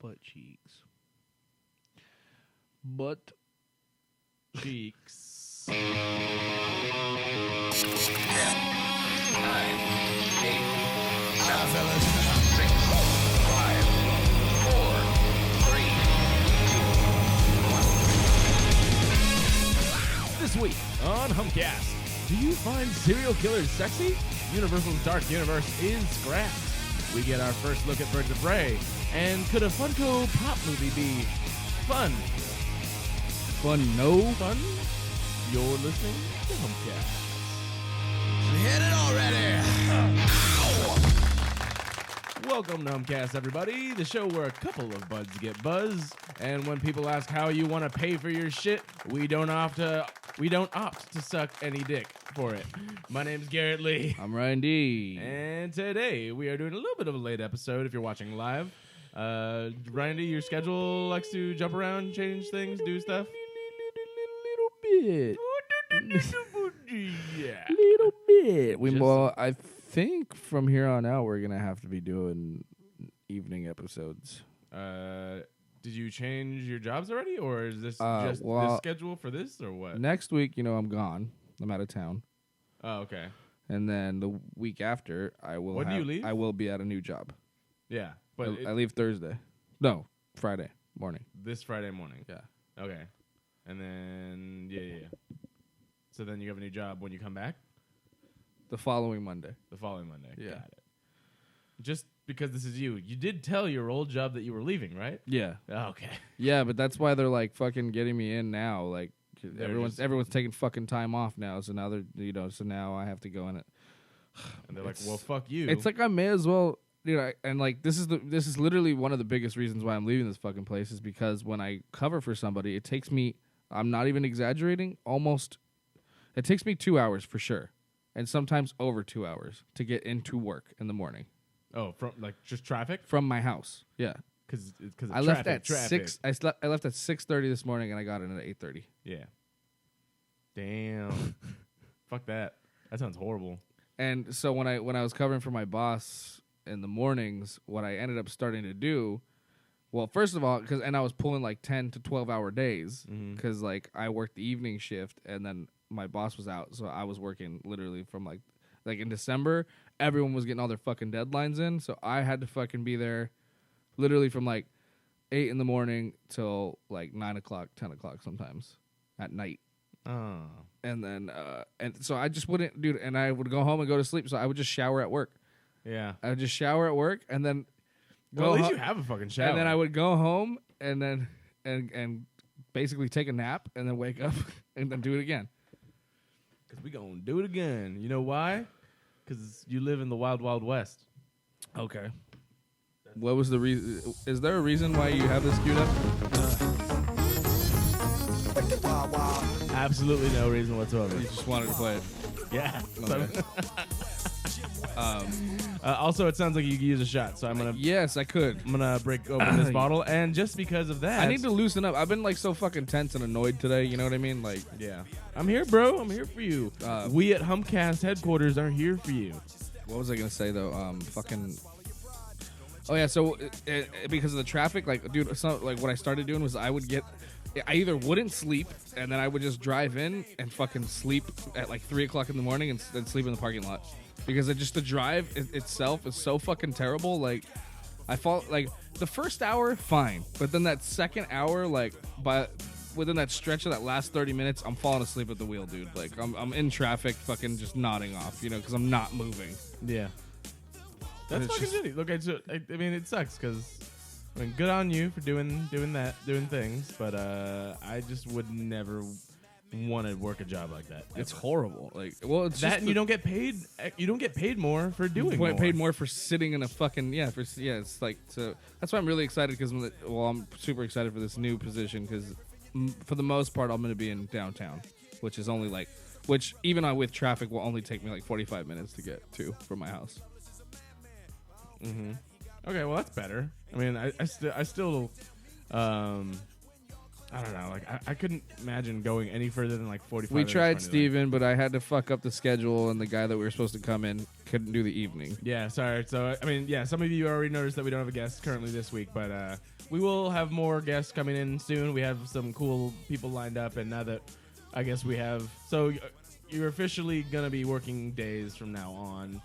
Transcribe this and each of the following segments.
Butt cheeks. Butt cheeks. 10, 9, 8, 7, 6, 5, 4, 3, 2, 1. This week on Humpcast, do you find serial killers sexy? Universal's dark universe is scrapped. We get our first look at Birds of Prey. And could a Funko Pop movie be fun? Fun, no? Fun? You're listening to Humpcast. Hit it already! Welcome to Humpcast, everybody, the show where a couple of buds get buzzed, and when people ask how you want to pay for your shit, we don't opt to suck any dick for it. My name's Garrett Lee. I'm Ryan D. And today we are doing a little bit of a late episode if you're watching live. Ryan D, your schedule likes to jump around, change things, do stuff? Little bit. Yeah. Little bit. Just- Well, I think from here on out we're going to have to be doing evening episodes. Did you change your jobs already, or is this just well, the schedule for this, or what? Next week, I'm gone. I'm out of town. Oh, okay. And then the week after, When do you leave? I will be at a new job. Yeah, but I leave Thursday. No, Friday morning. this Friday morning. Yeah. Okay. And then, yeah. So then you have a new job when you come back? The following Monday. The following Monday. Yeah. Got it. Just because this is you. You did tell your old job that you were leaving, right? Yeah. Okay. Yeah, but that's why they're like fucking getting me in now. Like They're everyone's taking fucking time off now. So now so now I have to go in it. And they're like, well, fuck you. It's like I may as well, and like this is literally one of the biggest reasons why I'm leaving this fucking place is because when I cover for somebody, it takes me, I'm not even exaggerating, it takes me 2 hours for sure. And sometimes over 2 hours to get into work in the morning. Oh, from like just traffic? From my house. Yeah. Because I left at 6. I left at 6:30 this morning and I got in at 8:30. Yeah. Damn. Fuck that. That sounds horrible. And so when I was covering for my boss in the mornings, what I ended up starting to do, well, first of all, and I was pulling like 10 to 12 hour days because like I worked the evening shift and then my boss was out, so I was working literally from like in December, everyone was getting all their fucking deadlines in, so I had to fucking be there literally from like 8 in the morning till like 9 o'clock, 10 o'clock sometimes at night. Oh. And then, and so I just wouldn't, dude, and I would go home and go to sleep, so I would just shower at work. Yeah. I would just shower at work, and then Well, at least you have a fucking shower. and then I would go home, and then, and basically take a nap, and then wake up, and then do it again. Because we going to do it again. You know why? Because you live in the wild, wild west. Okay. What was the reason? Is there a reason why you have this queued up? Absolutely no reason whatsoever. You just wanted to play it. Yeah. Okay. Also, it sounds like you could use a shot, so I'm gonna Yes, I could. break open this bottle, and just because of that, I need to loosen up. I've been like so fucking tense and annoyed today. You know what I mean? Like, Yeah, I'm here, bro. I'm here for you. We at Humpcast headquarters are here for you. what was I gonna say though? Oh yeah, so because of the traffic, like, dude, like what I started doing was I either wouldn't sleep and then I would just drive in and fucking sleep at like 3 o'clock in the morning and then sleep in the parking lot because the drive itself is so fucking terrible. Like, I fall like the first hour fine, but then that second hour, like within that stretch of that last 30 minutes, I'm falling asleep at the wheel, dude. Like I'm in traffic, fucking just nodding off, because I'm not moving. Yeah, that's It's fucking shitty. Look, I mean, it sucks because I mean, good on you for doing things, but I just would never want to work a job like that. It's horrible. Like, well, it's that, just and you don't get paid. You don't get paid more for doing. You more. paid more for sitting in a fucking It's like, so that's why I'm really excited because I'm super excited for this new position because for the most part I'm going to be in downtown, which is only which even with traffic will only take me like 45 minutes to get to from my house. Mm-hmm. Okay, well that's better. I mean, I still I don't know. Like I couldn't imagine going any further than like 45. We minutes tried for anything. Steven, but I had to fuck up the schedule, and the guy that we were supposed to come in couldn't do the evening. Yeah, sorry. So I mean, yeah, some of you already noticed that we don't have a guest currently this week, but we will have more guests coming in soon. We have some cool people lined up, and now that I guess we have, so you're officially gonna be working days from now on.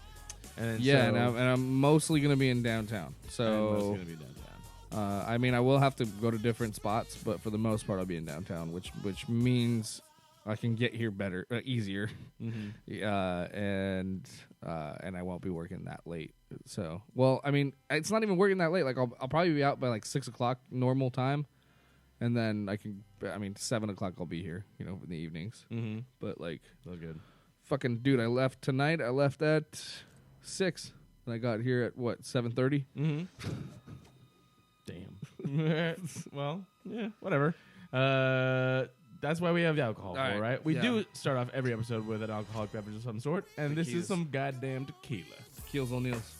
And Yeah, so, and I'm mostly going to be in downtown. and most So, gonna be downtown. I mean, I will have to go to different spots, but for the most part, I'll be in downtown, which means I can get here better, easier, and I won't be working that late. So, well, I mean, it's not even working that late. Like, I'll probably be out by like 6 o'clock normal time, and then 7 o'clock I'll be here, in the evenings. Mm-hmm. But like, So good. fucking dude, I left tonight. I left at 6, and I got here at what 7:30. Mm-hmm. Damn. Well, yeah, whatever. That's why we have the alcohol, All right. right? We Yeah. do start off every episode with an alcoholic beverage of some sort, and this is Tequilas. some goddamn tequila. Keels O'Neill's.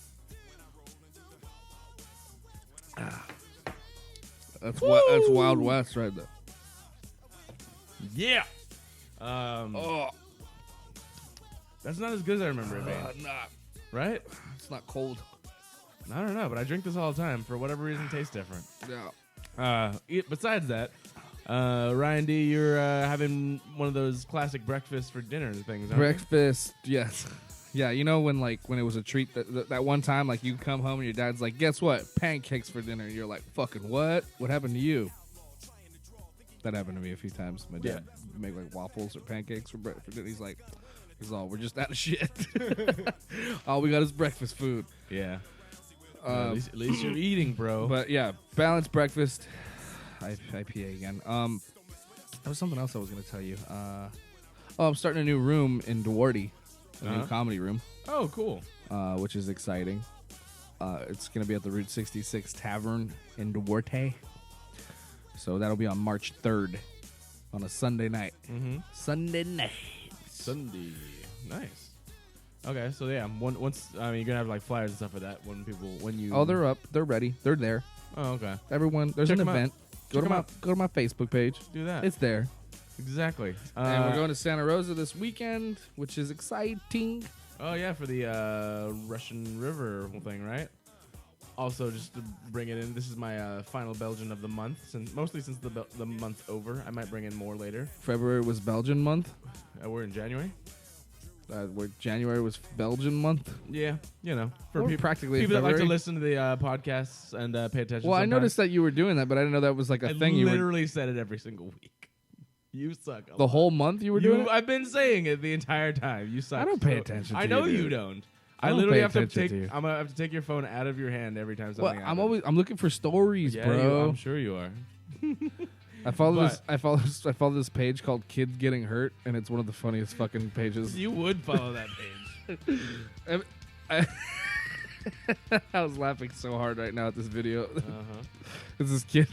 That's that's Wild West right there. Yeah. Oh, That's not as good as I remember it being, nah, right? it's not cold. I don't know, but I drink this all the time. For whatever reason, it tastes different. Yeah. Besides that, Ryan D, you're having one of those classic breakfast for dinner things, aren't you? Breakfast, yes. Yeah, when it was a treat that one time, like you come home and your dad's like, guess what? Pancakes for dinner. And you're like, fucking what? What happened to you? That happened to me a few times. My dad would make like waffles or pancakes for breakfast. He's like, we're just out of shit. All we got is breakfast food. Yeah. At least you're eating, bro. But yeah, balanced breakfast. IPA again. There was something else I was going to tell you. I'm starting a new room in Duarte, a new comedy room, Oh, cool. which is exciting. It's going to be at the Route 66 Tavern in Duarte. So that'll be on March 3rd on a Sunday night. Mm-hmm. Sunday night. Sunday. Nice. Okay, so yeah, once you're gonna have like flyers and stuff for that when you. Oh, they're up. They're ready. They're there. Oh, okay. Everyone, there's Check an 'em out. event. Go Check to 'em out. go to my Facebook page. Do that. It's there. Exactly. And we're going to Santa Rosa this weekend, which is exciting. Oh yeah, for the Russian River thing, right? Also, just to bring it in, this is my final Belgian of the month. Since the month's over, I might bring in more later. February was Belgian month. We're in January. January was Belgian month. Yeah, for Or people practically that like to February. listen to the podcasts and pay attention. Well, I sometimes. noticed that you were doing that, but I didn't know that was like a I thing. You were literally said it every single week. You suck. the whole month. You were doing it. I've been saying it the entire time. You suck. I don't pay attention to I know you, you dude. don't. I I don't literally pay have to attention take. to you. I'm gonna have to take your phone out of your hand every time Well, something. I'm looking for stories, Yeah, bro. I'm sure you are. I follow But- this. I follow this page called "Kids Getting Hurt," and it's one of the funniest fucking pages. You would follow that page. I was laughing so hard right now at this video. Uh-huh. It's this kid.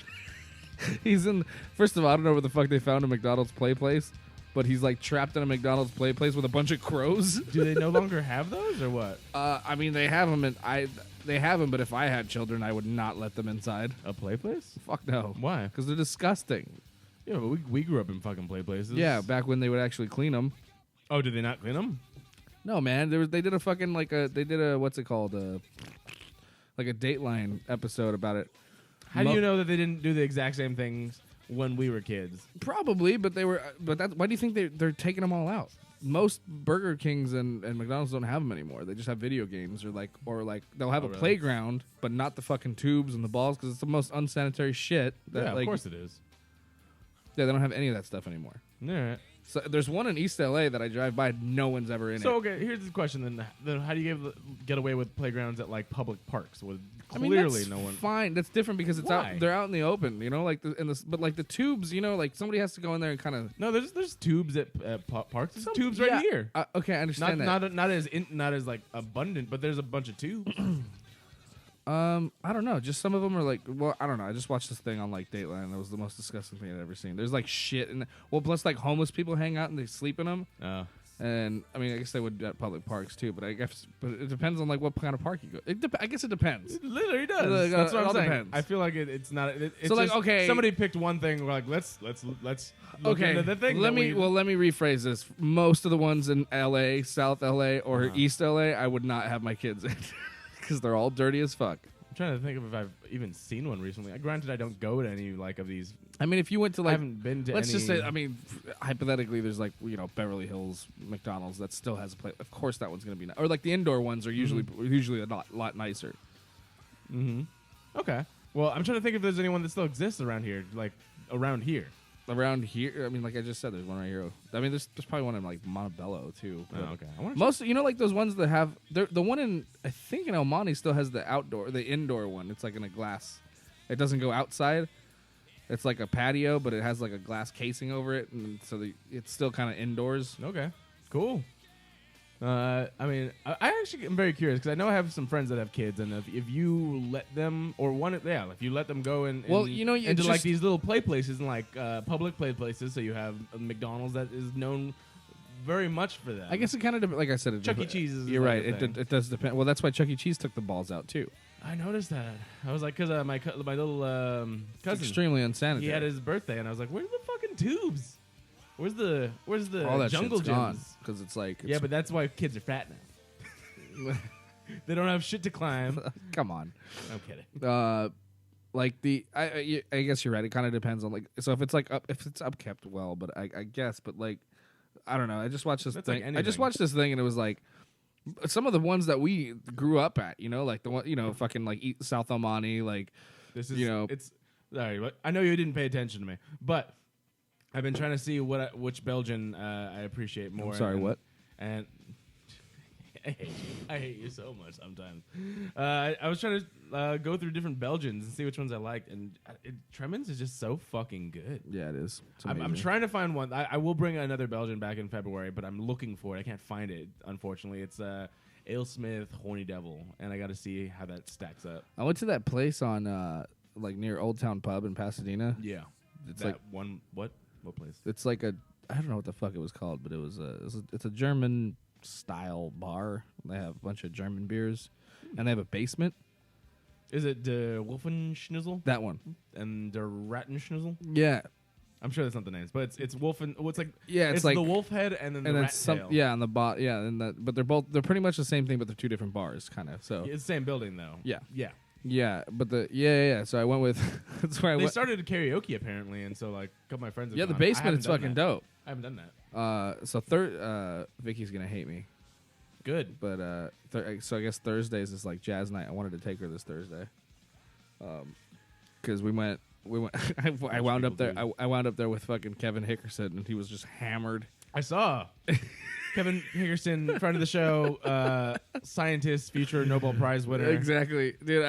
He's in. First of all, I don't know where the fuck they found a McDonald's play place, but he's like trapped in a McDonald's play place with a bunch of crows. Do they no longer have those or what? I mean, they have them, and they have them. But if I had children, I would not let them inside. A play place? Fuck no. Why? Because they're disgusting. Yeah, but we grew up in fucking play places. Yeah, back when they would actually clean them. Oh, did they not clean them? No, man. They did a fucking what's it called? Like a Dateline episode about it. How do you know that they didn't do the exact same things when we were kids? Probably, but they were. But why do you think they're taking them all out? Most Burger Kings and McDonald's don't have them anymore. They just have video games or like they'll have a really? playground, but not the fucking tubes and the balls because it's the most unsanitary shit. That, Yeah, like, of course it is. Yeah, they don't have any of that stuff anymore. All right. So there's one in East LA that I drive by. No one's ever in So it. okay, here's the question then: how do you get away with playgrounds at like public parks with I mean, clearly that's no one? fine. That's different because it's Why? out. They're out in the open, like but like the tubes, like somebody has to go in there and kind of. No, there's tubes at parks. There's tubes right here. Okay, I understand that. Not as like abundant, but there's a bunch of tubes. I don't know. Just some of them are like, well, I don't know. I just watched this thing on like Dateline. And it was the most disgusting thing I'd ever seen. There's like shit, and plus like homeless people hang out and they sleep in them. Oh. And I mean, I guess they would at public parks too. But it depends on like what kind of park you go. I guess it depends. It literally does. Like, That's what it all I'm saying. depends. I feel like it's not. It's So, like, just okay. somebody picked one thing. We're like, let's look Okay, into the thing. let me rephrase this. Most of the ones in LA, South LA, or East LA, I would not have my kids in because they're all dirty as fuck. I'm trying to think of if I've even seen one recently. Granted, I don't go to any like of these. I mean, if you went to I like, haven't been to. let's just any- say, I mean, hypothetically, there's like Beverly Hills McDonald's that still has a place. Of course, that one's gonna be or like the indoor ones are usually a lot nicer. Mm-hmm. Okay. Well, I'm trying to think if there's anyone that still exists around here, around here. Around here, I mean, like I just said, there's one right here. I mean, there's probably one in like Montebello too. Oh, okay. I wanna Most, like those ones that have the one in I think in El Monte still has the indoor one. It's like in a glass. It doesn't go outside. It's like a patio, but it has like a glass casing over it, and so it's still kind of indoors. Okay. Cool. I mean, I actually am very curious because I know I have some friends that have kids, and if you let them if you let them go Well, into like these little play places and like public play places, so you have McDonald's that is known very much for that. I guess it kind of like I said, Chuck E. Cheese is You're like right. a thing. It does depend. Well, that's why Chuck E. Cheese took the balls out too. I noticed that. I was like, because my little cousin, Extremely unsanitary. he had his birthday, and I was like, where's the fucking tubes? Where's the all that jungle shit's gone gyms? because it's like Yeah, but that's why kids are fat now. They don't have shit to climb. come on. I'm kidding. Like I guess you're right. It kind of depends on like so if it's like if it's upkept well, but I guess but like I don't know. I just watched this That's thing. like I just anything. watched this thing and it was like some of the ones that we grew up at. Like the one fucking like South El Monte, like This is it's sorry. But I know you didn't pay attention to me, but I've been trying to see which Belgian I appreciate more. I'm sorry, what? And I hate you so much sometimes. I was trying to go through different Belgians and see which ones I liked, and Tremens is just so fucking good. yeah, it is. It's I'm amazing. trying to find one. I will bring another Belgian back in February, but I'm looking for it. I can't find it, unfortunately. It's Alesmith Horny Devil, and I got to see how that stacks up. I went to that place on like near Old Town Pub in Pasadena. Yeah, It's that like one. What place? it's like I don't know what the fuck it was called, but it's a German style bar. They have a bunch of German beers, and they have a basement. Is it the Wolfenschnitzel That one. and the Rattenschnitzel? Yeah, I'm sure that's not the names, but it's Wolfen. What's like? yeah. It's like the wolf head and then and the then rat some. tail. Yeah, on the but they're pretty much the same thing, but they're two different bars, kind of. So It's the same building though. yeah, Yeah. yeah. But yeah. So I went with. That's where I They went. started a karaoke apparently, and so like a couple of my friends. Have Yeah, the gone. I basement haven't is done fucking that. dope. I haven't done that. So Vicky's gonna hate me, Good. but so I guess Thursdays is like jazz night. I wanted to take her this Thursday, because we went. I wound up there. I wound up there with fucking Kevin Hickerson, and he was just hammered. I saw Kevin Higgerson, friend of the show, scientist, future Nobel Prize winner. Exactly, dude.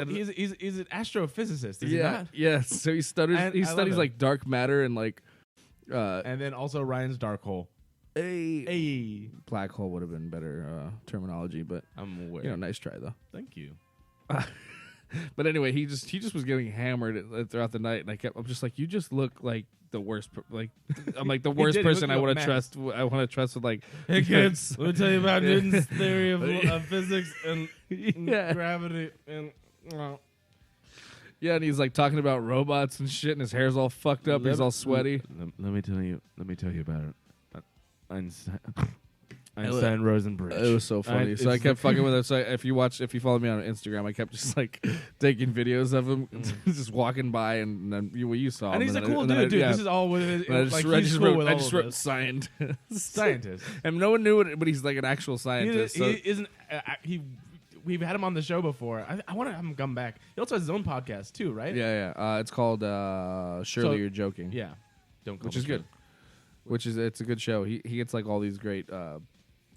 He's an astrophysicist. Is he not? Yes. So he studies. And He I love studies it. like dark matter and like. And then also Ryan's Dark Hole. Hey, Black hole would have been better terminology, but I'm aware. nice try though. Thank you. But anyway, he just was getting hammered throughout the night, and I'm just like, you just look like the worst. I'm like the worst did. He person looked I want like to a trust. I want to trust with like. Hey kids, let me tell you about Newton's theory of physics and Yeah. gravity and. Yeah, and he's like talking about robots and shit, and his hair's all fucked up. He's all sweaty. Let me tell you about it. Einstein Rosenbridge. It was so funny. So I kept fucking with him. So if you follow me on Instagram, I kept just like taking videos of him just walking by, and then you saw him. And he's a then cool and then I- dude, dude. yeah. This is all with And I just, like I he's just cool wrote, with I all just of wrote this. scientist. Scientist. And no one knew it, but he's like an actual scientist. He isn't. We've had him on the show before. I want to have him come back. He also has his own podcast too, right? Yeah. It's called Surely So- You're Joking. Yeah. Don't call Which me is good. Kid. It's a good show. He gets like all these great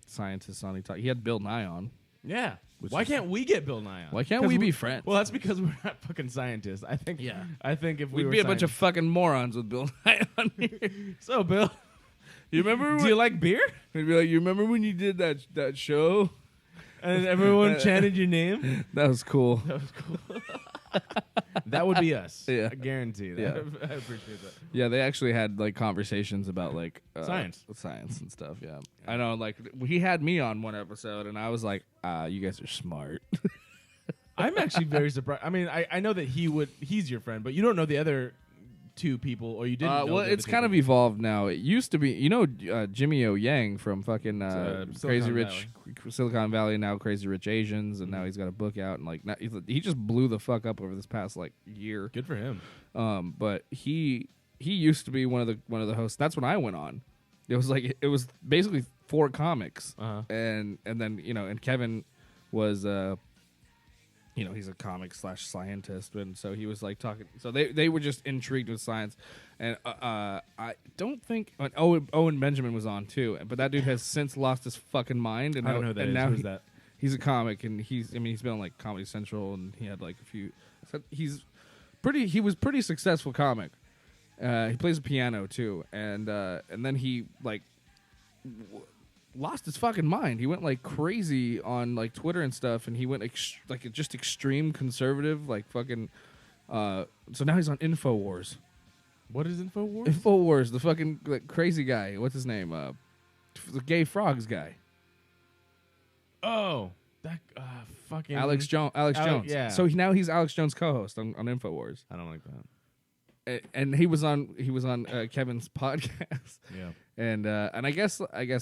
scientists on. He had Bill Nye on. Yeah. Which Why is- can't we get Bill Nye on? Why can't 'Cause we be friends? Well, that's because we're not fucking scientists. I think. Yeah. I think if we We'd were be a bunch of scientists- fucking morons with Bill Nye on here. So, Bill, You remember? do you like beer? We'd be like, you remember when you did that show? And everyone chanted your name. That was cool. That was cool. That would be us. Yeah. I guarantee that. Yeah. I appreciate that. Yeah, they actually had like conversations about like Science and stuff. Yeah, I know. Like he had me on one episode, and I was like, "You guys are smart." I'm actually very surprised. I mean, I know that he's your friend, but you don't know the other two people, or you didn't know well, the other it's two kind of people. evolved now. It used to be, Jimmy O Yang from fucking Crazy Silicon Rich Silicon Valley, now Crazy Rich Asians, and now he's got a book out, and like now, he just blew the fuck up over this past like year. Good for him. But he used to be one of the hosts. That's when I went on. It was basically 4 comics, and then and Kevin was he's a comic / scientist, and so he was like talking. So they were just intrigued with science, and I don't think Owen Benjamin was on too, but that dude has since lost his fucking mind. And I don't know who that is. now Who's that? He's a comic, and he's been on like Comedy Central, and he had like a few. So he was pretty successful comic. He plays the piano too, and then he like lost his fucking mind. He went like crazy on like Twitter and stuff, and he went just extreme conservative, like fucking. So now he's on InfoWars. What is InfoWars? InfoWars, the fucking like, crazy guy. What's his name? The gay frogs guy. Oh, that fucking Alex Jones. Yeah. So now he's Alex Jones' co-host on InfoWars. I don't like that. And he was on Kevin's podcast. Yeah. And I guess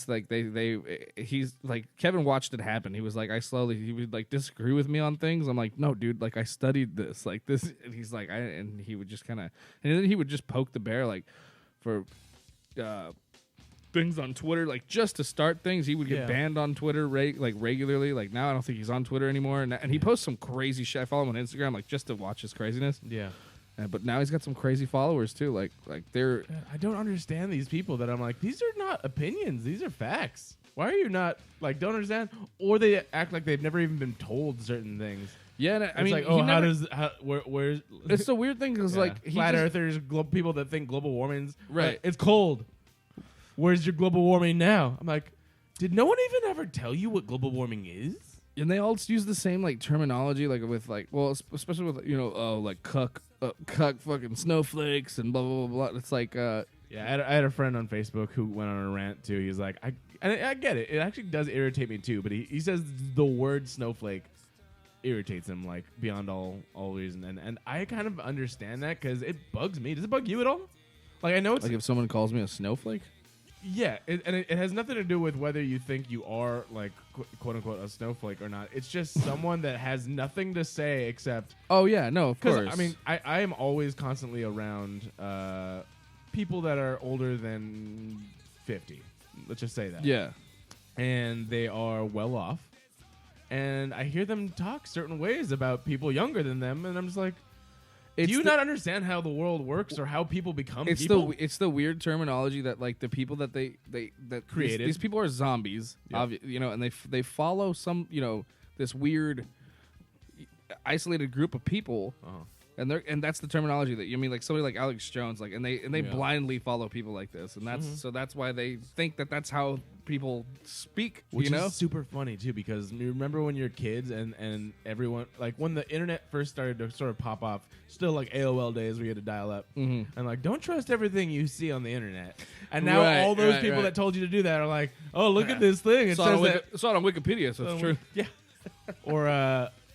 like he's like Kevin watched it happen. He was like he would like disagree with me on things. I'm like, no, dude, like I studied this, like this. And he's like, and he would just kind of, and then he would just poke the bear like for things on Twitter, like just to start things. He would get banned on Twitter regularly. Like now I don't think he's on Twitter anymore. And he posts some crazy shit. I follow him on Instagram like just to watch his craziness. Yeah. But now he's got some crazy followers too. Like they're. I don't understand these people that I'm like, these are not opinions. These are facts. Why are you not like don't understand? Or they act like they've never even been told certain things. Yeah, and I mean, like, where's it's the weird thing because like flat earthers, people that think global warming's right. It's cold. Where's your global warming now? I'm like, did no one even ever tell you what global warming is? And they all use the same like terminology, like with like, well, especially with like cuck fucking snowflakes and blah blah blah blah. It's like I had a friend on Facebook who went on a rant too. He's like, I get it. It actually does irritate me too. But he says the word snowflake irritates him like beyond all reason. And I kind of understand that because it bugs me. Does it bug you at all? Like I know it's like if someone calls me a snowflake. Yeah, it has nothing to do with whether you think you are like quote unquote a snowflake or not. It's just someone that has nothing to say except. Oh yeah, no, of course. I mean, I am always constantly around people that are older than 50. Let's just say that. Yeah, and they are well off, and I hear them talk certain ways about people younger than them, and I'm just like. Do you not understand how the world works or how people become people? It's the weird terminology that like the people that they created. These people are zombies, and they follow some this weird isolated group of people, and that's the terminology that you mean like somebody like Alex Jones and they blindly follow people like this, and that's why they think that that's how people speak, which is super funny too, because you remember when you're kids and everyone like when the internet first started to sort of pop off, still like AOL days where you had to dial up, and like don't trust everything you see on the internet, and now all those people that told you to do that are like, oh look at this thing, it says that it's not on Wikipedia, so it's true. Yeah.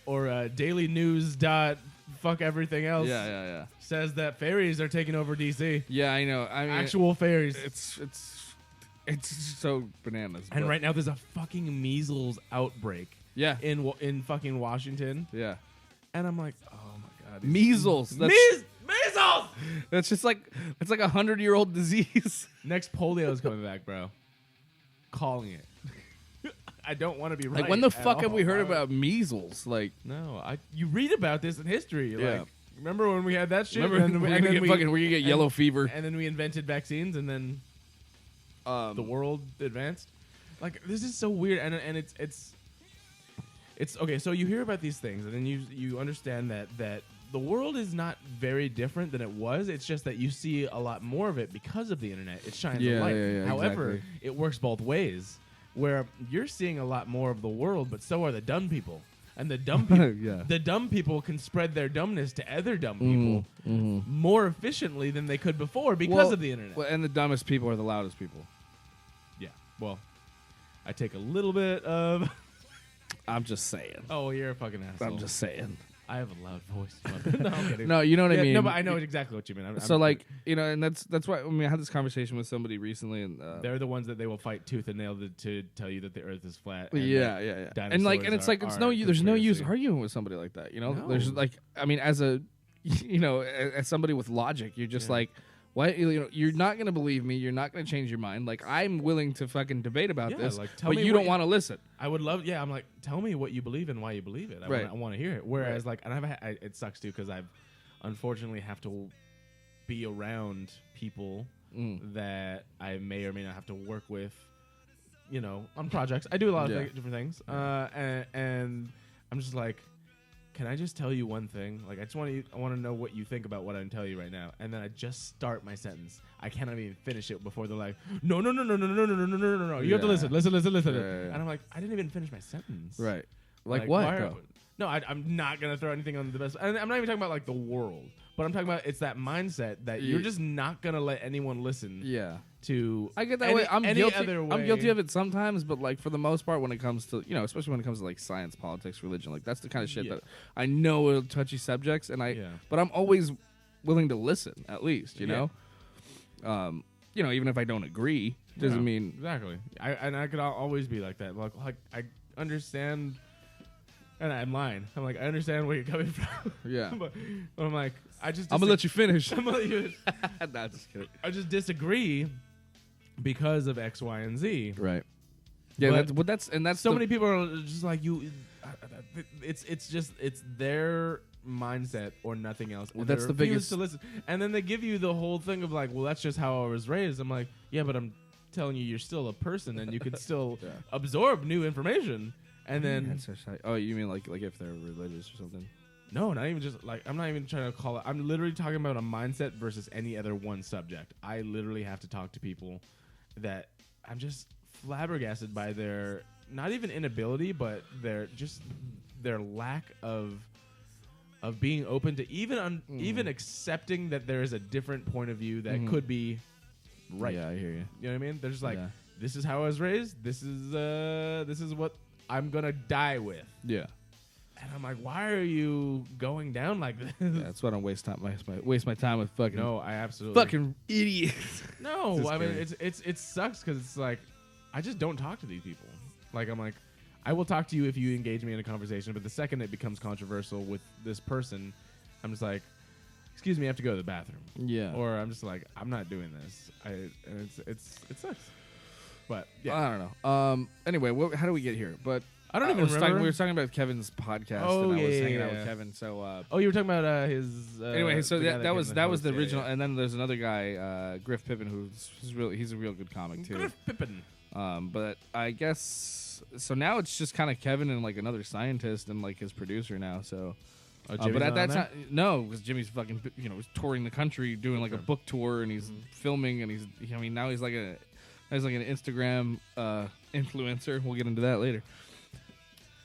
or Daily News dot fuck everything else. Yeah. Says that fairies are taking over DC. Yeah, I know. I mean, actual fairies. It's so bananas. And right now there's a fucking measles outbreak. Yeah. In fucking Washington. Yeah. And I'm like, oh my god. Measles. Measles. That's just like it's like 100-year-old disease. Next polio is coming back, bro. Calling it. I don't want to be right. Like when the fuck have we heard about measles? Like no, you read about this in history. Yeah. Like, remember when we had that shit? Remember where you get yellow fever, and then we invented vaccines, and then the world advanced. Like this is so weird, and it's okay. So you hear about these things, and then you understand that the world is not very different than it was. It's just that you see a lot more of it because of the internet. It shines a light. Yeah, However, exactly. it works both ways. Where you're seeing a lot more of the world, but so are the dumb people. and the dumb people, Yeah. the dumb people can spread their dumbness to other dumb people more efficiently than they could before because of the internet. Well, and the dumbest people are the loudest people. Yeah. Well, I take a little bit of. I'm just saying. Oh, you're a fucking asshole. I'm just saying. I have a loud voice. No, I'm kidding. No, you know what I mean. No, but I know exactly what you mean. So like, you know, and that's why I had this conversation with somebody recently, and they're the ones that they will fight tooth and nail to tell you that the Earth is flat. Yeah. And like, and it's like it's no, there's no use arguing with somebody like that. You know, there's like, I mean, as a, you know, as somebody with logic, you're just like, what? You know, you're not gonna believe me. You're not gonna change your mind. Like, I'm willing to fucking debate about this, like, but you don't want to listen. I would love. Yeah, I'm like, tell me what you believe and why you believe it. I want to hear it. Whereas, like, and it sucks too because I've unfortunately have to be around people that I may or may not have to work with. You know, on projects. I do a lot of different things, and I'm just like, can I just tell you one thing? Like, I want to know what you think about what I'm telling you right now. And then I just start my sentence. I cannot even finish it before they're like, no. You have to listen. Yeah. And I'm like, I didn't even finish my sentence. Right. Like what? No, I'm not going to throw anything on the best. And I'm not even talking about, like, the world. But I'm talking about it's that mindset that you're just not going to let anyone listen to I get that way. I'm guilty. Other way. I'm guilty of it sometimes, but like for the most part, when it comes to, you know, especially when it comes to like science, politics, religion, like that's the kind of shit that I know are touchy subjects, and but I'm always willing to listen at least, you know. You know, even if I don't agree, doesn't mean exactly. I could always be like that. Like I understand. And I'm lying. I'm like, I understand where you're coming from. Yeah. but I'm like, I'm gonna let you finish. I'm gonna let you Nah, just kidding. I just disagree because of X, Y, and Z. Right. Yeah. But that's so many people are just like you. It's their mindset or nothing else. Well, that's the biggest to listen. And then they give you the whole thing of like, well, that's just how I was raised. I'm like, yeah, but I'm telling you, you're still a person, and you can still absorb new information. And then, oh, you mean like if they're religious or something? No, not even just like, I'm not even trying to call it. I'm literally talking about a mindset versus any other one subject. I literally have to talk to people that I'm just flabbergasted by their not even inability, but their lack of being open to even accepting that there is a different point of view that could be right. Yeah, I hear you. You know what I mean? They're just like, this is how I was raised. This is what I'm gonna die with. Yeah. And I'm like, why are you going down like this? Yeah, that's why I don't waste my time with fucking. No, I absolutely fucking idiots. No, I mean it sucks because it's like I just don't talk to these people. Like I'm like, I will talk to you if you engage me in a conversation, but the second it becomes controversial with this person, I'm just like, excuse me, I have to go to the bathroom. Yeah. Or I'm just like, I'm not doing this. And it sucks. But yeah, I don't know. Anyway, how do we get here? But I don't even remember. We were talking about Kevin's podcast, and I was hanging out with Kevin. So, you were talking about his. Anyway, so that was the original, and then there's another guy, Griff Pippin, he's a real good comic too. Griff Pippin. But I guess so now it's just kind of Kevin and like another scientist and like his producer now. So, but at that time, no, because Jimmy's fucking was touring the country doing like a book tour, and he's filming, and now he's like an Instagram influencer. We'll get into that later.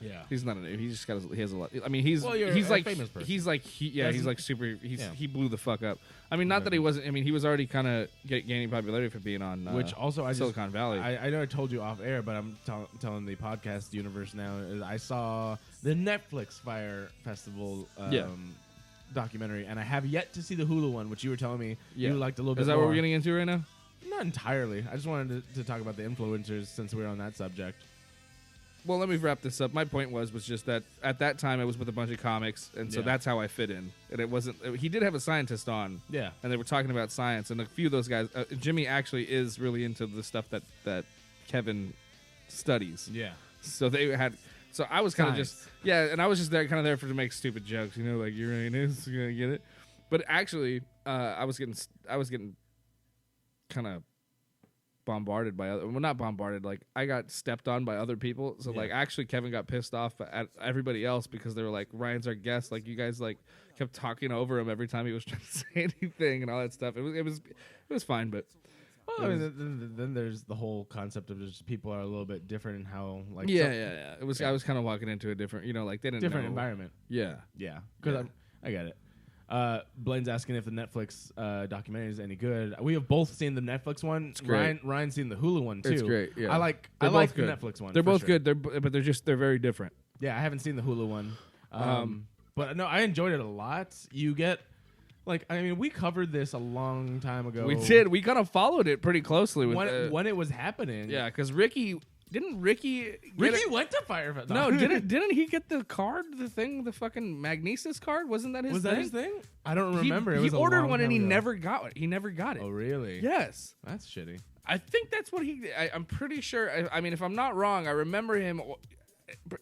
Yeah, he's not he just got he has a lot. I mean, he's like famous person. He's like he's like super. He blew the fuck up. I mean, not that he wasn't. I mean, he was already kind of gaining popularity for being on which also Silicon Valley. I know I told you off air, but I'm telling the podcast universe now. I saw the Netflix Fyre Festival documentary, and I have yet to see the Hulu one, which you were telling me you liked a little bit. Is that more. what we're getting into right now? Not entirely. I just wanted to talk about the influencers since we're on that subject. Well, let me wrap this up. My point was just that at that time I was with a bunch of comics, and so that's how I fit in. And it wasn't. He did have a scientist on, and they were talking about science, and a few of those guys. Jimmy actually is really into the stuff that Kevin studies. Yeah. So they had. So I was kind of just and I was just there, kind of there to make stupid jokes, like Uranus, you're gonna get it. But actually, I was getting kind of bombarded by not bombarded, like I got stepped on by other people. So like actually Kevin got pissed off at everybody else because they were like, Ryan's our guest, like you guys like kept talking over him every time he was trying to say anything and all that stuff. It was fine, but Well, I mean, then there's the whole concept of just people are a little bit different in how like yeah. It was I was kind of walking into a different, like they didn't different know. environment. Yeah. Yeah, because I get it. Blaine's asking if the Netflix documentary is any good. We have both seen the Netflix one. It's great. Ryan's seen the Hulu one too. It's great. Yeah. I like They're the both good. Netflix one. They're for both sure. good. But they're very different. Yeah, I haven't seen the Hulu one. But no, I enjoyed it a lot. You get we covered this a long time ago. We did. We kind of followed it pretty closely with when it was happening. Yeah, because Ricky went to Fyre Festival. No, didn't he get the card? The fucking Magnesis card? Wasn't that his was thing? that his thing? I don't remember. He it was ordered a one and he ago. never got it. He never got it. Oh really? Yes. That's shitty. I think that's what I'm pretty sure. I mean, if I'm not wrong, I remember him.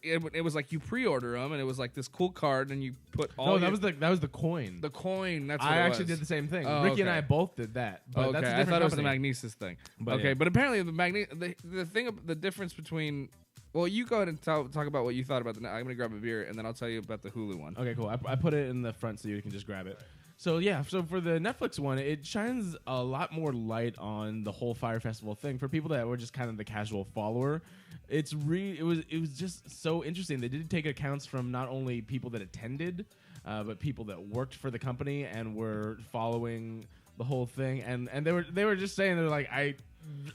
It was like you pre-order them, and it was like this cool card, and you put all. No, that was the coin. The coin. That's what I it actually was. did the same thing. Oh, Ricky and okay. I both did that. But Okay, that's a I different thought it was the company. Magnesis thing. But okay, yeah. but apparently the difference between. Well, you go ahead and talk about what you thought about I'm gonna grab a beer, and then I'll tell you about the Hulu one. Okay, cool. I put it in the front so you can just grab it. So yeah, so for the Netflix one, it shines a lot more light on the whole Fyre Festival thing for people that were just kind of the casual follower. It was just so interesting. They did take accounts from not only people that attended, but people that worked for the company and were following the whole thing. And they were just saying, they're like,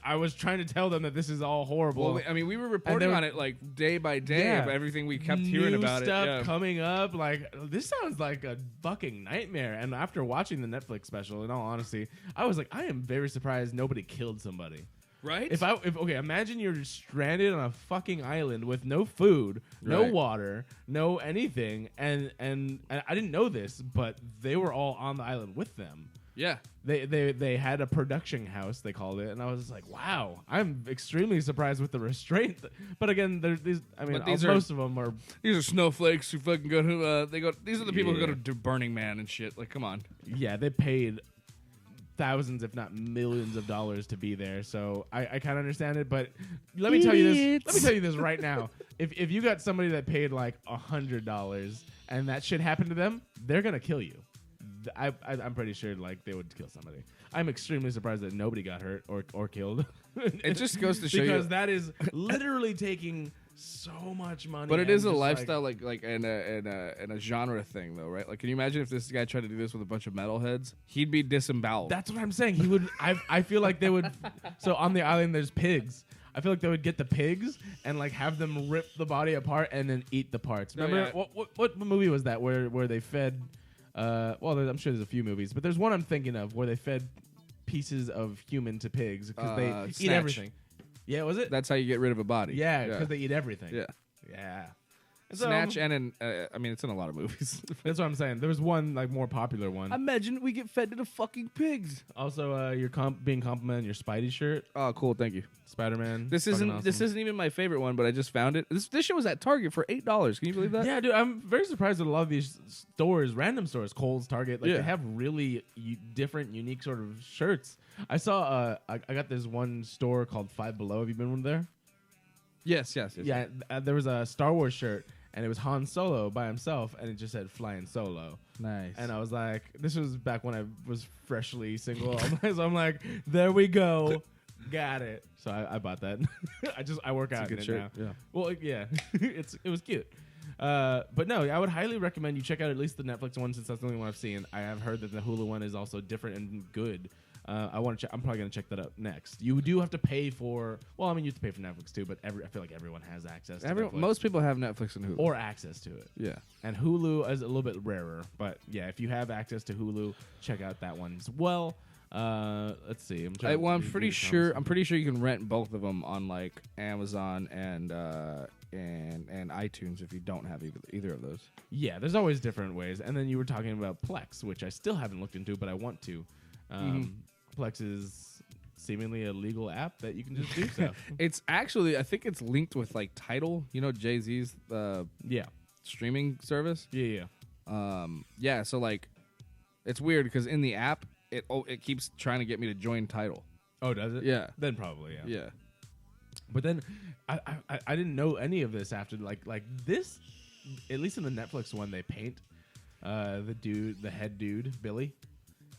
I was trying to tell them that this is all horrible. Well, I mean, we were reporting on it like day by day of everything we kept hearing about New stuff it. Yeah. coming up. Like, this sounds like a fucking nightmare. And after watching the Netflix special, in all honesty, I was like, I am very surprised nobody killed somebody. Right? If imagine you're stranded on a fucking island with no food, no Right. water, no anything, and I didn't know this, but they were all on the island with them. Yeah. They had a production house, they called it, and I was just like, wow, I'm extremely surprised with the restraint. But again, there's these. I mean, most of them are. These are snowflakes who fucking go to. These are the people who go to Burning Man and shit. Like, come on. Yeah, they paid thousands, if not millions, of dollars to be there. So I kind of understand it. But let me tell you this. Let me tell you this right now. If you got somebody that paid like $100 and that shit happened to them, they're gonna kill you. I'm pretty sure like they would kill somebody. I'm extremely surprised that nobody got hurt or killed. It just goes to show because you that is literally taking so much money. But it and is a just, lifestyle, like and a genre thing, though, right? Like, can you imagine if this guy tried to do this with a bunch of metalheads? He'd be disemboweled. That's what I'm saying. He would. I feel like they would. So on the island, there's pigs. I feel like they would get the pigs and like have them rip the body apart and then eat the parts. Remember what movie was that where they fed? I'm sure there's a few movies, but there's one I'm thinking of where they fed pieces of human to pigs because they eat Snatch. everything. Yeah, was it? That's how you get rid of a body. Yeah, because they eat everything. Yeah. Yeah. And so, Snatch and I mean, it's in a lot of movies. that's what I'm saying. There was one like more popular one. Imagine we get fed to the fucking pigs. Also, you're being complimented on your Spidey shirt, Oh, cool. Thank you. Spider-Man. This Fucking isn't awesome. even my favorite one, but I just found it. This shit was at Target for $8. Can you believe that? Yeah, dude, I'm very surprised at a lot of these stores, random stores, Kohl's, Target, like Yeah. they have really different, unique sort of shirts. I saw, I got this one store called Five Below. Have you been there? Yes. Yeah, there was a Star Wars shirt, and it was Han Solo by himself, and it just said "Flying Solo." Nice. And I was like, this was back when I was freshly single. So I'm like, there we go. Got it. So I bought that. I work out a good in shirt. it now. Yeah. Well, yeah, it was cute. But no, I would highly recommend you check out at least the Netflix one since that's the only one I've seen. I have heard that the Hulu one is also different and good. I want to check. I'm probably gonna check that out next. You do have to pay for. Well, I mean, you have to pay for Netflix too, but I feel like everyone has access to Netflix. Most people have Netflix and Hulu. Or access to it. Yeah. And Hulu is a little bit rarer, but yeah, if you have access to Hulu, check out that one as well. Let's see. I'm pretty sure you can rent both of them on like Amazon and iTunes if you don't have either of those. Yeah, there's always different ways. And then you were talking about Plex, which I still haven't looked into, but I want to. Plex is seemingly a legal app that you can just do stuff. It's actually, I think it's linked with like Tidal. You know, Jay-Z's Yeah. streaming service. Yeah. Yeah. So like, it's weird because in the app, it keeps trying to get me to join Tidal. Oh, does it? Yeah. Then probably, yeah. Yeah. But then I didn't know any of this after like this. At least in the Netflix one, they paint the head dude, Billy.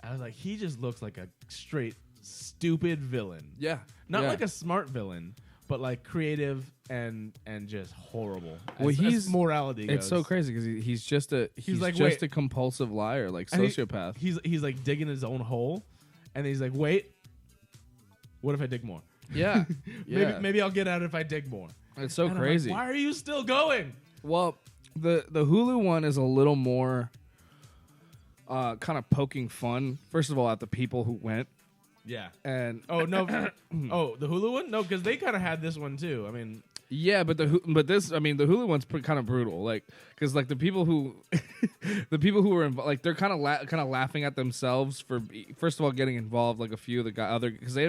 I was like, he just looks like a straight stupid villain. Yeah. Not Yeah. like a smart villain, but like creative and just horrible. Well, as morality goes. It's so crazy because he's just a like, just wait. a compulsive liar, like And sociopath. He's like digging his own hole, and he's like, wait, what if I dig more? Yeah. Yeah. Maybe I'll get out if I dig more. It's so And I'm like, crazy. why are you still going? Well, the Hulu one is a little more kind of poking fun. First of all, at the people who went, Yeah. and Oh no. Oh, the Hulu one? No, because they kind of had this one too. I mean, yeah, but the Hulu one's kind of brutal, like because like the people who were involved, like they're kind of laughing at themselves for first of all getting involved, like a few of the other because they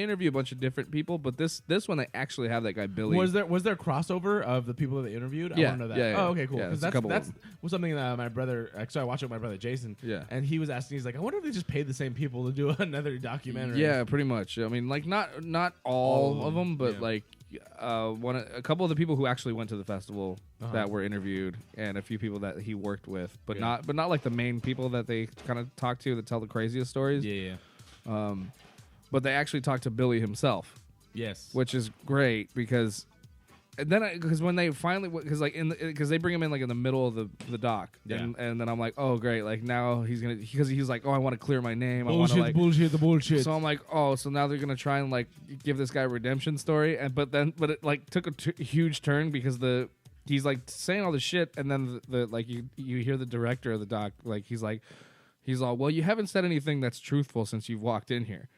interview a bunch of different people, but this one they actually have that guy Billy. was there crossover of the people that they interviewed? I Yeah, want to know that. yeah, yeah. Oh, okay, cool. Yeah, Because there's a couple of that's was something that my brother. So I watched it with my brother Jason. Yeah. And he was asking. He's like, I wonder if they just paid the same people to do another documentary. Yeah, pretty much. I mean, like not all of them, but yeah. like a couple of the people who actually went to the festival that were interviewed, and a few people that he worked with, but Yeah. not like the main people that they kind of talk to that tell the craziest stories. Yeah. Yeah. But they actually talked to Billy himself, Yes. which is great because. And then, because when they finally, because they bring him in like in the middle of the dock, Yeah. and then I'm like, oh great, like now he's gonna, because he's like, oh I want to clear my name, I want to like, bullshit. so I'm like, oh, so now they're gonna try and like give this guy a redemption story, but it like took a huge turn because he's like saying all the shit, and then the like you hear the director of the doc like he's all, well, you haven't said anything that's truthful since you've walked in here,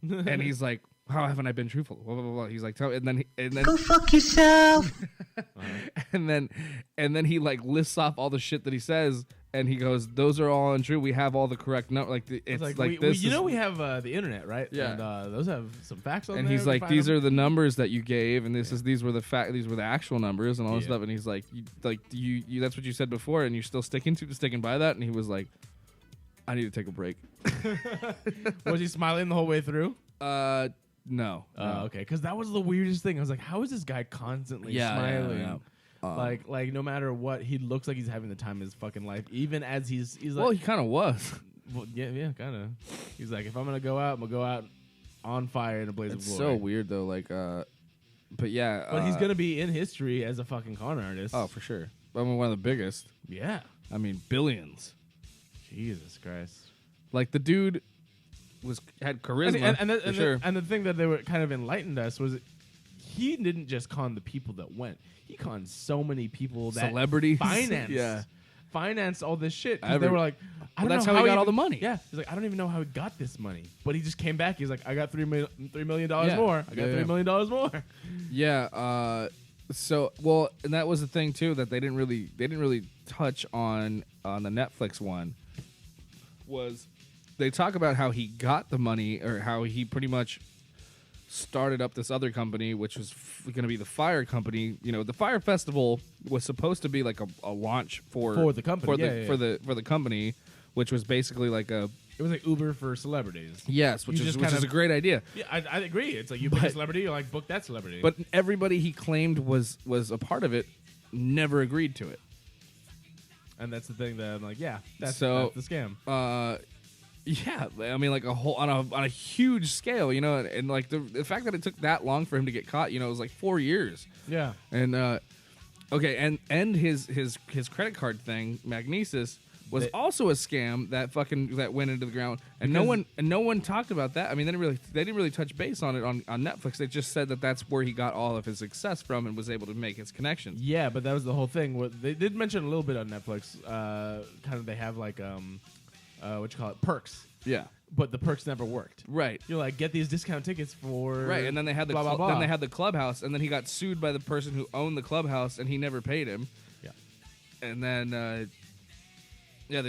and he's like, how haven't I been truthful? Blah, blah, blah. He's like, and then Go fuck yourself. and then he like lists off all the shit that he says, and he goes, those are all untrue. We have all the correct it's like this. We have the internet, right? Yeah. And those have some facts on And there. he's like, these are the numbers that you gave, and these were the actual numbers and all this Yeah. stuff. And he's like, you that's what you said before, and you're still sticking by that. And he was like, I need to take a break. Was he smiling the whole way through? No. Okay, because that was the weirdest thing. I was like, how is this guy constantly smiling? Yeah. Like no matter what, he looks like he's having the time of his fucking life. Even as he's Well, like, he kind of was. well, yeah, kind of. He's like, if I'm gonna go out, I'm gonna go out on fire in a blaze It's of so glory. weird though. Like, but yeah. But he's gonna be in history as a fucking con artist. Oh, for sure. I mean, one of the biggest. yeah. I mean, billions. Jesus Christ. Like the dude had charisma. And the thing that they were kind of enlightened us was he didn't just con the people that went. He conned so many people that Celebrities. financed. Financed all this shit. 'Cause they Every- were like, I don't that's know how he got even- all the money. Yeah. He's like, I don't even know how he got this money. But he just came back. He's like, I got $3 million Yeah. more. I got Yeah, $3 million more. Yeah. So well, and that was the thing too that they didn't really touch on the Netflix one. Was they talk about how he got the money, or how he pretty much started up this other company, which was going to be the Fyre company. You know, the Fyre Festival was supposed to be like a launch for the company. for the company, which was basically like a It was like Uber for celebrities. yes, which You is just kind a of- great idea. Yeah, I agree. It's like you pick a celebrity, you like book that celebrity. But everybody he claimed was a part of it never agreed to it. and that's the thing that I'm like, yeah, that's So- the scam. Yeah, I mean, like on a huge scale, you know, and like the fact that it took that long for him to get caught, you know, it was like 4 years. Yeah. And okay, and his credit card thing, Magnesis, was also a scam that went into the ground, and no one talked about that. I mean, they didn't really touch base on it on Netflix. They just said that that's where he got all of his success from and was able to make his connections. Yeah, but that was the whole thing. What they did mention a little bit on Netflix. Kind of, they have like what you call it, perks. Yeah, But the perks never worked. right. You're like, get these discount tickets for Right, and then they had the blah, blah, blah. then they had the clubhouse, and then he got sued by the person who owned the clubhouse, and he never paid him. Yeah. And then,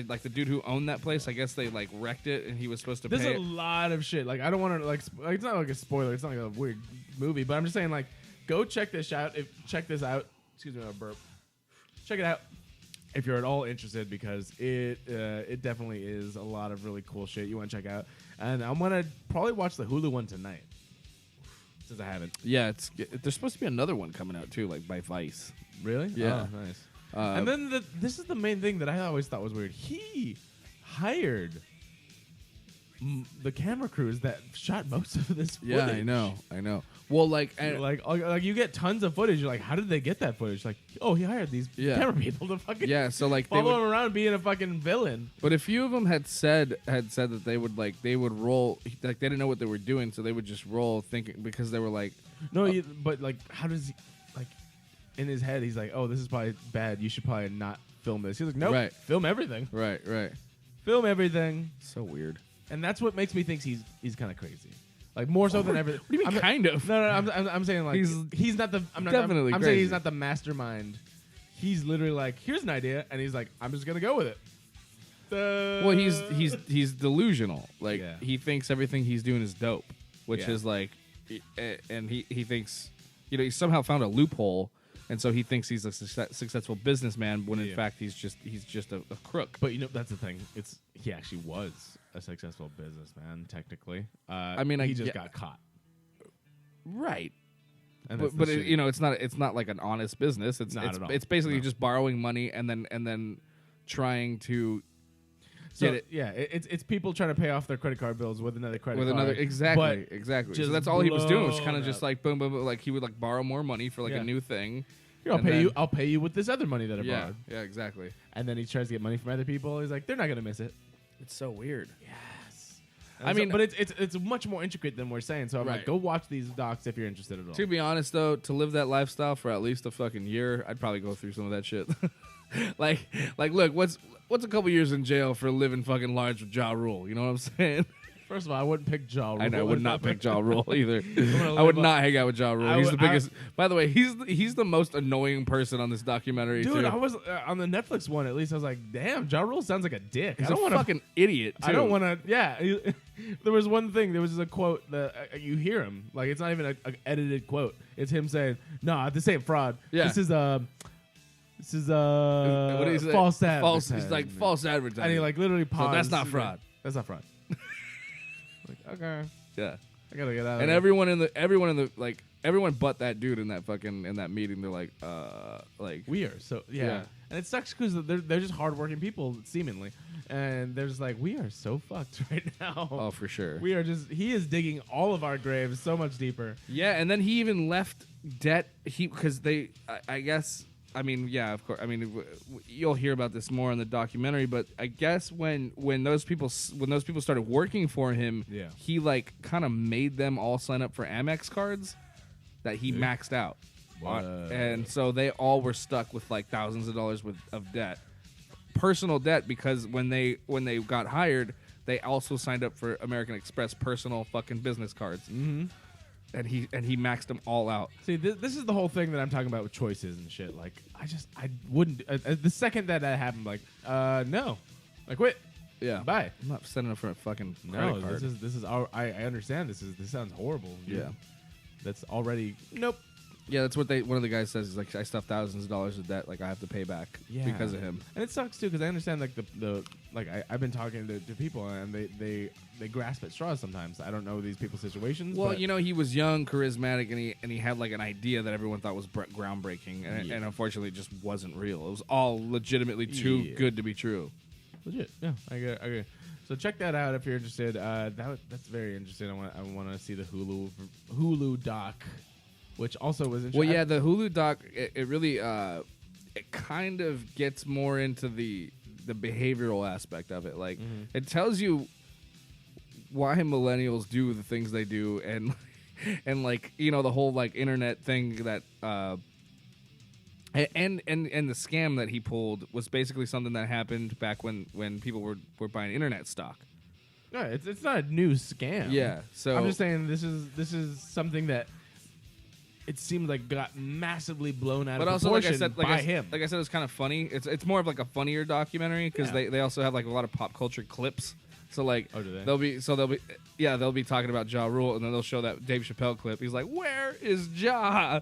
like the dude who owned that place, I guess they like wrecked it, and he was supposed to There's pay a it. lot of shit. Like, I don't want to like it's not like a spoiler. It's not like a weird movie, but I'm just saying, like, go check this out. Check this out. Excuse me, a burp. Check it out if you're at all interested, because it definitely is a lot of really cool shit you want to check out. And I'm gonna probably watch the Hulu one tonight, since I haven't. Yeah, there's supposed to be another one coming out too, like by Vice. Really? Yeah. Oh, nice. And then this is the main thing that I always thought was weird. He hired the camera crews that shot most of this footage. Yeah, I know. Well, like, Like you get tons of footage. You're like, how did they get that footage? Like, oh, he hired these camera people to fucking so like they follow would, him around being a fucking villain. but a few of them had said that they would roll, like they didn't know what they were doing, so they would just roll thinking, because they were like, No, but like, how does he, like, in his head, he's like, oh, this is probably bad. You should probably not film this. He's like, nope, Right. film everything. right, Film everything. so weird. And that's what makes me think he's kind of crazy. Like, more so than everything. What do you mean, kind of? No, I'm saying, like, he's not the. I'm not, definitely I'm saying crazy. he's not the mastermind. He's literally like, here's an idea, and he's like, I'm just gonna go with it. Well, he's delusional. Like Yeah. he thinks everything he's doing is dope, which Yeah. is like, and he thinks, he somehow found a loophole, and so he thinks he's a successful businessman when in fact he's just a crook. But that's the thing. He actually was a successful businessman technically. I mean, he just got caught. Right. And But it's not like an honest business. It's Not at all. it's basically No. just borrowing money and then trying to So, get it. yeah, it's people trying to pay off their credit card bills with another credit With card. another exactly. just So that's all he was doing, was kind blown of just up. like boom, boom, boom. Like he would like borrow more money for like Yeah. a new thing. Here, I'll and pay then- you. I'll pay you with this other money that I Yeah, borrowed. yeah, exactly. And then he tries to get money from other people. He's like, they're not gonna miss it. It's so weird. Yes. I mean- but it's much more intricate than we're saying. So I'm Right. like, go watch these docs if you're interested at all. To be honest, though, to live that lifestyle for at least a fucking year, I'd probably go through some of that shit. like, look, what's a couple years in jail for living fucking large with Ja Rule? You know what I'm saying? First of all, I wouldn't pick Ja Rule. I know, I would not pick Ja Rule either. gonna I would live not hang out with Ja Rule. I He's would- the biggest. By the way, he's the most annoying person on this documentary. Dude, too. I was on the Netflix one. At least I was like, damn, Ja Rule sounds like a dick. He's I don't a want to. fucking idiot. Too. I don't want to. Yeah, there was one thing. There was a quote that you hear him like it's not even an edited quote. It's him saying, "No, this ain't fraud. Yeah. This is What do you say? false ad. False. He's like false advertising. And he like literally So paused. that's not He's like, fraud. That's not fraud. Like, okay, Yeah. I gotta get out. And of everyone but that dude in that meeting, they're like, we are so yeah. Yeah. And it sucks because they're just hardworking people seemingly, and they're just like, we are so fucked right now. oh, for sure. We are just. He is digging all of our graves so much deeper. Yeah, and then he even left debt. Because I guess. I mean, yeah, of course. I mean, you'll hear about this more in the documentary. But I guess when those people started working for him, Yeah. he like kind of made them all sign up for Amex cards that he maxed out, What? and so they all were stuck with like thousands of dollars of debt, personal debt, because when they got hired, they also signed up for American Express personal fucking business cards. Mm-hmm. And he maxed them all out. See, this is the whole thing that I'm talking about with choices and shit. Like, I wouldn't. The second that happened, like, no, I quit. Yeah. Bye. I'm not sending up for a fucking No, credit card. this is. I understand. This sounds horrible. dude. Yeah. That's already nope. Yeah, that's what one of the guys says. Is like, I stuffed thousands of dollars of debt. Like, I have to pay back because of him. And it sucks too because I understand like the like I've been talking to people and they grasp at straws sometimes. I don't know these people's situations. Well, but he was young, charismatic, and he had like an idea that everyone thought was groundbreaking, and unfortunately, it just wasn't real. It was all legitimately too good to be true. legit. Yeah, I agree. So check that out if you're interested. That's very interesting. I want to see the Hulu doc, which also was interesting. Well, yeah, the Hulu doc, it really it kind of gets more into the behavioral aspect of it. Like, it tells you why millennials do the things they do, and like, the whole like internet thing that and the scam that he pulled was basically something that happened back when people were buying internet stock. No, it's not a new scam. Yeah, so I'm just saying this is something that it seemed like got massively blown out but of also, like proportion I said, by him. Like I said, it's kind of funny. It's more of like a funnier documentary because Yeah. they also have like a lot of pop culture clips. So like Oh, do they? they'll be talking about Ja Rule, and then they'll show that Dave Chappelle clip. He's like, "Where is Ja?"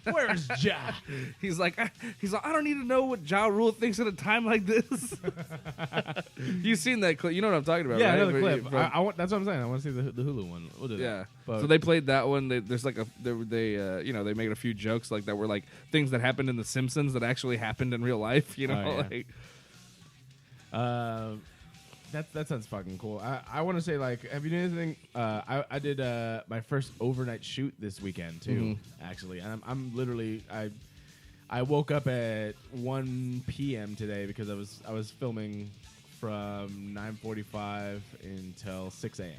Where's Ja? He's like, I don't need to know what Ja Rule thinks at a time like this. You've seen that clip? You know what I'm talking about, Yeah, right? another clip. From- I want. That's what I'm saying. I want to see the Hulu one. We'll do that. Yeah. But So they played that one. There's like they made a few jokes like that were like things that happened in The Simpsons that actually happened in real life. Oh, yeah. Like. That sounds fucking cool. I want to say, like, have you done anything? I did my first overnight shoot this weekend too, actually. And I'm literally I woke up at 1 p.m. today because I was filming from 9:45 until 6 a.m.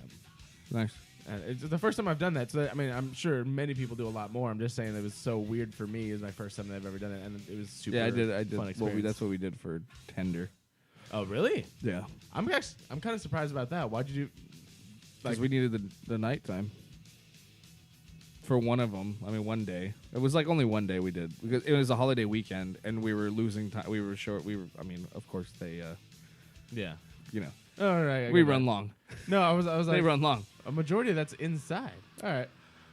Nice. And it's the first time I've done that. So I mean, I'm sure many people do a lot more. I'm just saying it was so weird for me. It was my first time that I've ever done it, and it was super. Yeah, I did. Fun experience. Well, that's what we did for Tender. Oh, really? Yeah. I'm kind of surprised about that. Why'd you do? Because we needed the nighttime. For one of them, I mean, one day. It was like only one day we did because it was a holiday weekend and we were losing time. We were short. I mean, of course they. Yeah. You know. Oh, right. We run long. No, I was They like, run long. a majority of that's inside. All right.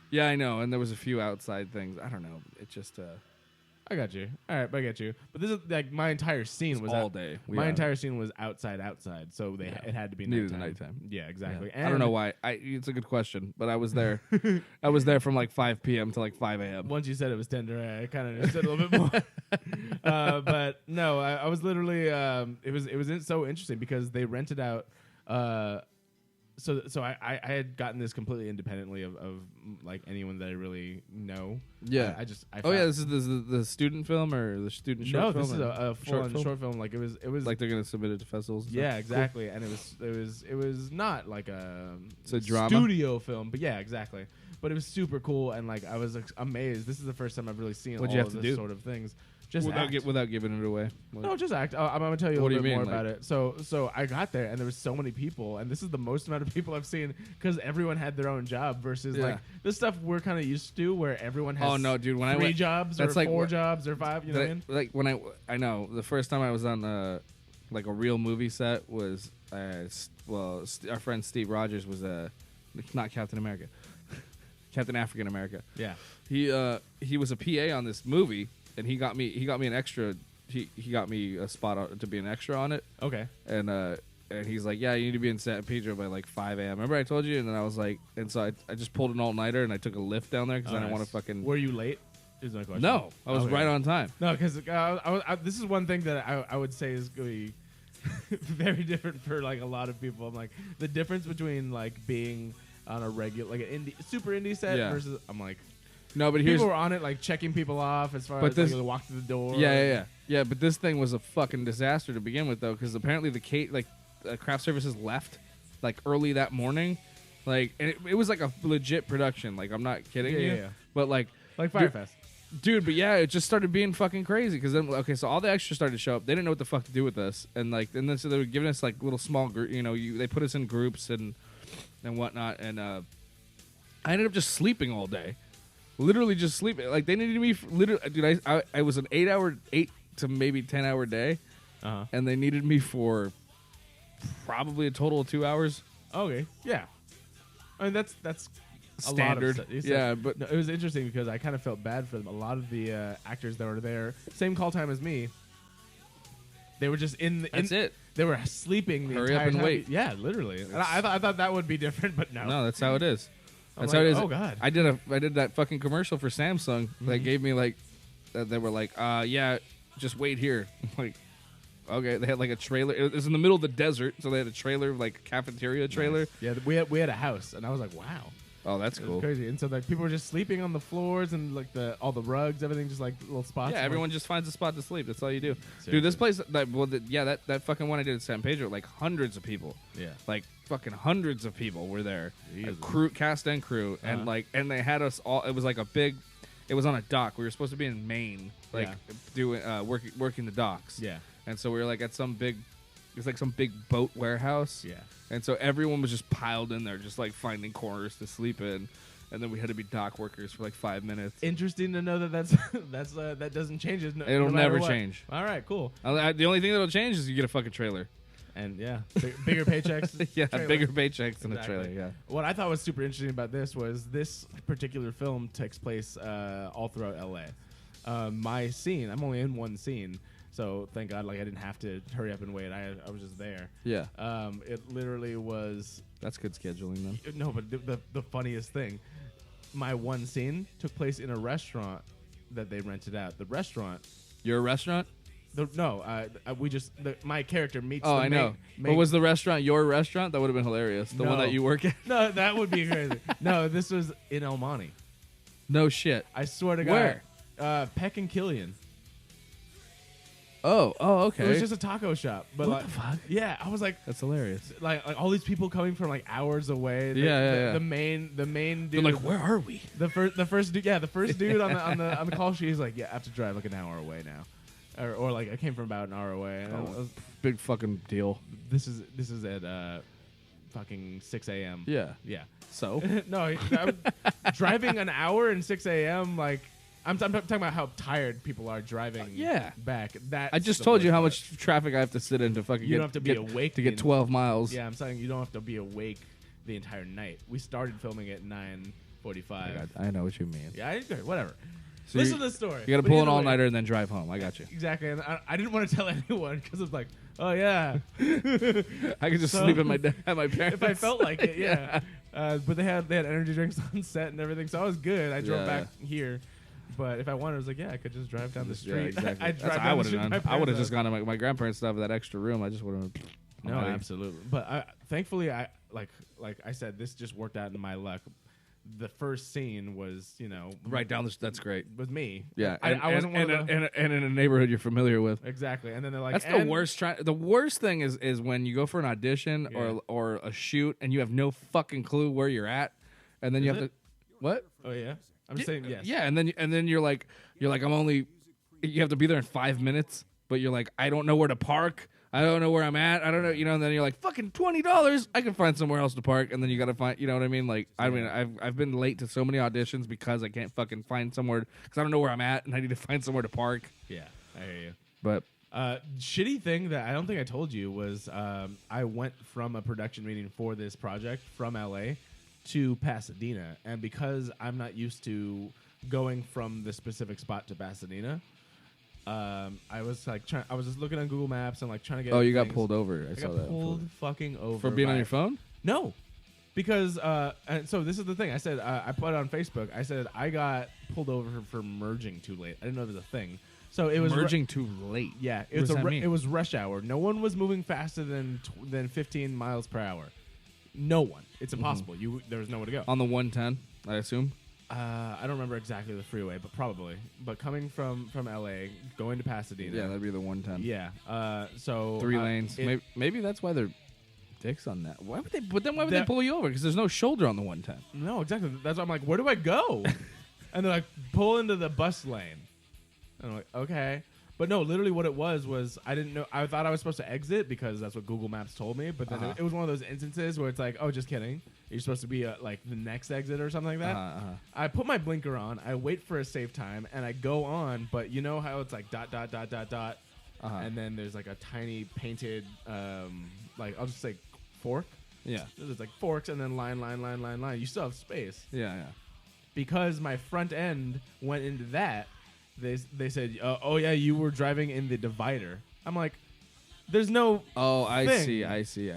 Yeah, I know. And there was a few outside things. I don't know. It just. I got you. All right, I get you. But this is like my entire scene was all day. My entire scene was outside, so it had to be needed nighttime. nighttime. Yeah, exactly. Yeah. I don't know why. It's a good question, but I was there. I was there from like 5 p.m. to like 5 a.m. Once you said it was Tender, I kind of understood a little bit more. But no, I was literally. It was so interesting because they rented out. So I had gotten this completely independently of like anyone that I really know. Yeah. I This is the student film or the student short film? No, this is a full short film. Like it was like they're gonna submit it to festivals. And yeah, stuff? exactly. Cool. And it was not like a drama studio film, but yeah, exactly. But it was super cool, and like I was amazed. This is the first time I've really seen What'd all you have of to this do? sort of things. Just without giving it away. No, just act. I'm gonna tell you What a do little you bit mean, more about like- it. So I got there and there was so many people, and this is the most amount of people I've seen because everyone had their own job versus Yeah. like the stuff we're kind of used to, where everyone has Oh no, dude! When I 3 went, jobs or that's like 4 jobs or 5. You know what I mean? like when I know the first time I was on like a real movie set was our friend Steve Rogers was not Captain America, Captain African America. Yeah. He was a PA on this movie, and he got me an extra. He got me a spot to be an extra on it, Okay. and he's like, yeah, you need to be in San Pedro by like 5 a.m. Remember I told you? And then I was like, and so I just pulled an all-nighter and I took a lift down there because I didn't want to fucking. Were you late? Is my question. No, I was Okay. right on time. No, because this is one thing that I would say is going to be very different for like a lot of people. I'm like the difference between like being on a regular like an super indie set versus I'm like No, but here's people were on it like checking people off as far But as this- like, they walk through the door. Yeah. But this thing was a fucking disaster to begin with, though, because apparently the craft services left like early that morning, like, and it was like a legit production. Like, I'm not kidding you. Yeah. But like Firefest. dude, but yeah, it just started being fucking crazy because then so all the extras started to show up. They didn't know what the fuck to do with us, and then so they were giving us like little small group. They put us in groups and whatnot, and I ended up just sleeping all day. Literally just sleeping. Like they needed me. Literally, dude. I was an 8 to maybe 10-hour day, and they needed me for probably a total of 2 hours. Okay. Yeah. I mean that's Standard. A lot of Yeah, but no, it was interesting because I kind of felt bad for them. A lot of the actors that were there, same call time as me. They were just that's it. They were sleeping the Hurry up entire and time. wait. Yeah, literally. And I thought that would be different, but no. No, that's how it is. I'm That's like, how it is. oh, God. I did that fucking commercial for Samsung. They gave me like, they were like, yeah, just wait here. I'm like, okay. They had like a trailer. It was in the middle of the desert, so they had a trailer, like a cafeteria trailer. Nice. Yeah, we had a house, and I was like, wow. Oh, that's It was cool. crazy. And so like people were just sleeping on the floors and like all the rugs, everything just like little spots. Yeah, I'm everyone like, just finds a spot to sleep. That's all you do. Seriously. Dude, this place, that fucking one I did in San Pedro, like hundreds of people. Yeah. Like fucking hundreds of people were there. Jesus. Cast and crew. Uh-huh. And they had us all, it was like it was on a dock. We were supposed to be in Maine, like doing, working the docks. Yeah. And so we were like at some big boat warehouse. Yeah. And so everyone was just piled in there, just like finding corners to sleep in. And then we had to be dock workers for like 5 minutes. Interesting to know that that doesn't change. It'll no matter never what. change. All right, cool. The only thing that'll change is you get a fucking trailer. And yeah, bigger paychecks. Yeah, trailer. bigger paychecks than a Exactly. trailer. Yeah. What I thought was super interesting about this was this particular film takes place all throughout LA. My scene, I'm only in one scene, so thank God, like I didn't have to hurry up and wait. I was just there. Yeah. It literally was That's good scheduling then. no, but the funniest thing, my one scene took place in a restaurant that they rented out. The restaurant, You're a restaurant? My character meets. Oh, the I know. But was the restaurant your restaurant? That would have been hilarious. The one No. that you work at? No, that would be crazy. No, this was in El Monte. No shit. I swear to God. Where? Peck and Killian. Oh, okay. It was just a taco shop. But What the fuck? Yeah, I was like, That's hilarious. like all these people coming from like hours away. Yeah. The main dude. They're like, where are we? The first dude. Yeah, the first dude on the call sheet is like, yeah, I have to drive like an hour away now, or like I came from about an hour away. And I was, Big fucking deal. this is at fucking 6 a.m. Yeah. Yeah. So? No, driving an hour and 6 a.m. like. I'm talking about how tired people are driving back. I just told you how much traffic I have to sit in to fucking You don't have to be awake to get 12 miles. Yeah, I'm saying you don't have to be awake the entire night. We started filming at 9:45. I know what you mean. Yeah, whatever. So Listen to the story. You got to But pull an either way- all-nighter and then drive home. I got you. Exactly, and I didn't want to tell anyone because it's like, oh yeah, I could just So- sleep at my parents. if I felt like it, yeah. But they had energy drinks on set and everything, so I was good. I drove back here. But if I wanted, I was like, yeah, I could just drive down the street. Yeah, exactly. I'd That's drive what I down the would street have to done. my I would have parents' just gone to my grandparents' stuff with that extra room. I just would have. No, absolutely. But thankfully, I like I said, this just worked out in my luck. The first scene was, Right down the. That's great. with me. Yeah, I wasn't one of the. and in a neighborhood you're familiar with. Exactly, and then they're like, That's the worst. The worst thing is when you go for an audition Yeah. or a shoot and you have no fucking clue where you're at, and then you Is have it? to. What? Oh yeah, I'm saying yes. Yeah, and then you're like I'm only. You have to be there in 5 minutes, but you're like, I don't know where to park. I don't know where I'm at. I don't know, and then you're like, fucking $20. I can find somewhere else to park, and then you got to find, you know what I mean? Like, I mean, I've been late to so many auditions because I can't fucking find somewhere because I don't know where I'm at, and I need to find somewhere to park. Yeah, I hear you. But Shitty thing that I don't think I told you was I went from a production meeting for this project from LA to Pasadena, and because I'm not used to going from the specific spot to Pasadena, I was like I was just looking on Google Maps and like trying to get. oh, you got things. pulled over. I I saw got that pulled fucking over for being on by- your phone. No, because and so this is the thing. I said I put it on Facebook. I said I got pulled over for merging too late. I didn't know there was a thing. So it was Merging too late. yeah, What does that mean? it was rush hour. No one was moving faster than 15 miles per hour. No one. It's impossible. There was nowhere to go. On the 110, I assume. I don't remember exactly the freeway, but probably. But coming from LA, going to Pasadena. Yeah, that'd be the 110. Yeah. So 3 lanes. it- Maybe that's why they're dicks on that. Why would they? But then why would they That- pull you over? Because there's no shoulder on the 110. No, exactly. That's why I'm like, where do I go? And they're like, pull into the bus lane. And I'm like, okay. But no, literally what it was I didn't know. I thought I was supposed to exit because that's what Google Maps told me. But then it was one of those instances where it's like, oh, just kidding. You're supposed to be like the next exit or something like that. I put my blinker on. I wait for a safe time and I go on. But you know how it's like ... And then there's like a tiny painted, like I'll just say fork. Yeah. There's like forks and then line. You still have space. Yeah. Because my front end went into that, they said, oh yeah, you were driving in the divider. I'm like, there's no. Oh, I thing. see.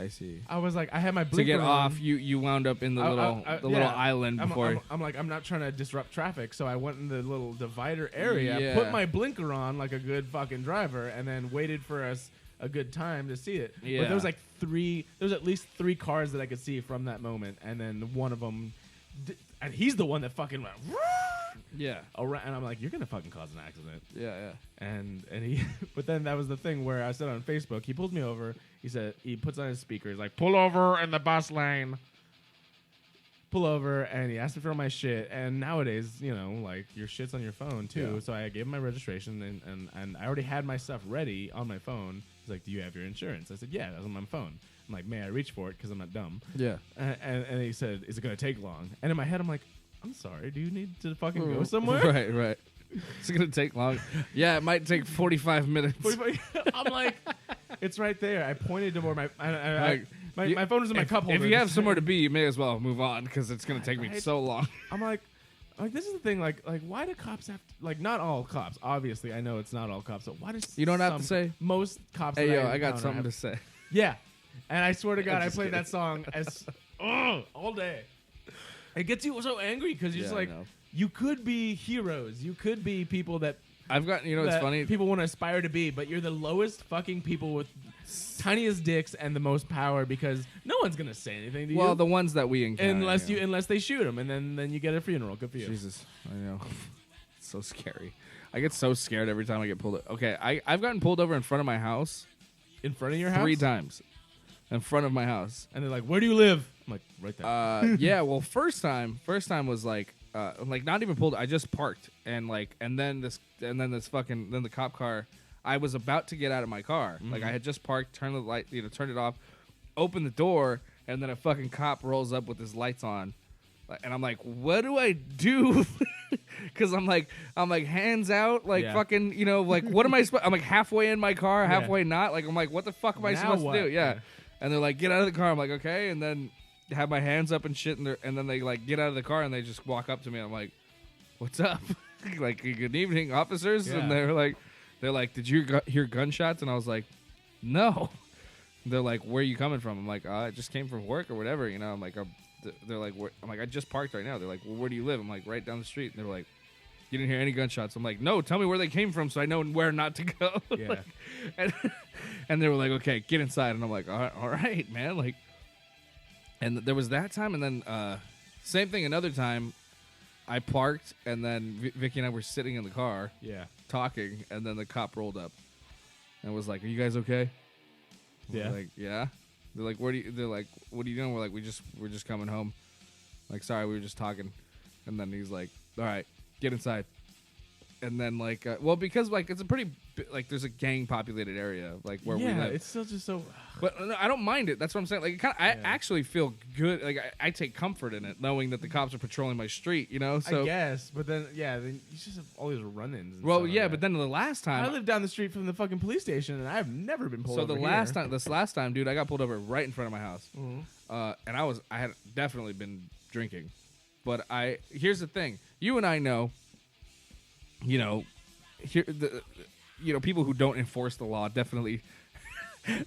I was like, I had my blinker To get on. off, you wound up in the little yeah. island before. I'm like, I'm not trying to disrupt traffic, so I went in the little divider area, Yeah. put my blinker on like a good fucking driver, and then waited for us a good time to see it. Yeah. But there was like at least 3 cars that I could see from that moment, and then one of them, and he's the one that fucking went. Yeah. Around, and I'm like, you're gonna fucking cause an accident. Yeah. And he, but then that was the thing where I said on Facebook, he pulled me over. He said he puts on his speaker. He's like, pull over in the bus lane. Pull over, and he asked me for my shit. And nowadays, like your shit's on your phone too. Yeah. So I gave him my registration, and I already had my stuff ready on my phone. He's like, do you have your insurance? I said, yeah, that's on my phone. I'm like, may I reach for it because I'm not dumb. Yeah. And he said, is it gonna take long? And in my head, I'm like, I'm sorry, do you need to fucking go somewhere? Right. It's gonna take long. Yeah, it might take 45 minutes. I'm like, it's right there. I pointed to where my You- phone was in my cup holder. If you have somewhere to be, you may as well move on because it's gonna take me Right. so long. I'm like, this is the thing. Like, why do cops have to, like, not all cops? Obviously, I know it's not all cops. But why does You don't have some- to say? most cops? Hey that yo, I got encounter something to have- say. Yeah, and I swear to God, I just played kidding. that song as all day. It gets you so angry because you're just Yeah, I like, know. you could be heroes. You could be people that I've got, you know, it's that funny. people want to aspire to be, but you're the lowest fucking people with tiniest dicks and the most power because no one's gonna say anything to you. Well, the ones that we encounter. unless they shoot him, and then you get a funeral. Good for you. Jesus, I know. It's so scary. I get so scared every time I get pulled over. Okay, I've gotten pulled over in front of my house In front of your house? 3 times. In front of my house. And they're like, "Where do you live?" I'm like, "Right there." Yeah, well, first time was like not even pulled. I just parked and then the cop car. I was about to get out of my car. Like I had just parked, turned the light, turned it off, opened the door, and then a fucking cop rolls up with his lights on, and I'm like, what do I do? Because I'm like hands out, fucking, what am I? I'm like halfway in my car, halfway not. Like I'm like, what the fuck am I supposed to do? Yeah. And they're like, get out of the car. I'm like, okay, and then have my hands up and shit, and then they like get out of the car and they just walk up to me. I'm like, what's up? Like, good evening, officers. Yeah. And they're like, did you hear gunshots? And I was like, no. They're like, where are you coming from? I'm like, I just came from work or whatever. I'm like, they're like, I'm like, I just parked right now. They're like, well, where do you live? I'm like, right down the street. And they're like, you didn't hear any gunshots? I'm like, no, tell me where they came from so I know where not to go. Yeah. and they were like, okay, get inside. And I'm like, all right, man. Like, and there was that time, and then same thing another time. I parked, and then Vicky and I were sitting in the car, talking, and then the cop rolled up and was like, "Are you guys okay?" Yeah. We're like, yeah. They're like, They're like, "What are you doing?" We're like, we're just coming home. Like, sorry, we were just talking. And then he's like, "All right, get inside." And then because it's a pretty there's a gang populated area where we live. It's still just so. But I don't mind it. That's what I'm saying. Like, I actually feel good. Like, I take comfort in it, knowing that the cops are patrolling my street. So I guess, but then then you just have all these run-ins. Well, yeah, but then the last time I live down the street from the fucking police station, and I've never been pulled over. So this last time, dude, I got pulled over right in front of my house, Mhm. and I had definitely been drinking. But here's the thing: you and I know, people who don't enforce the law definitely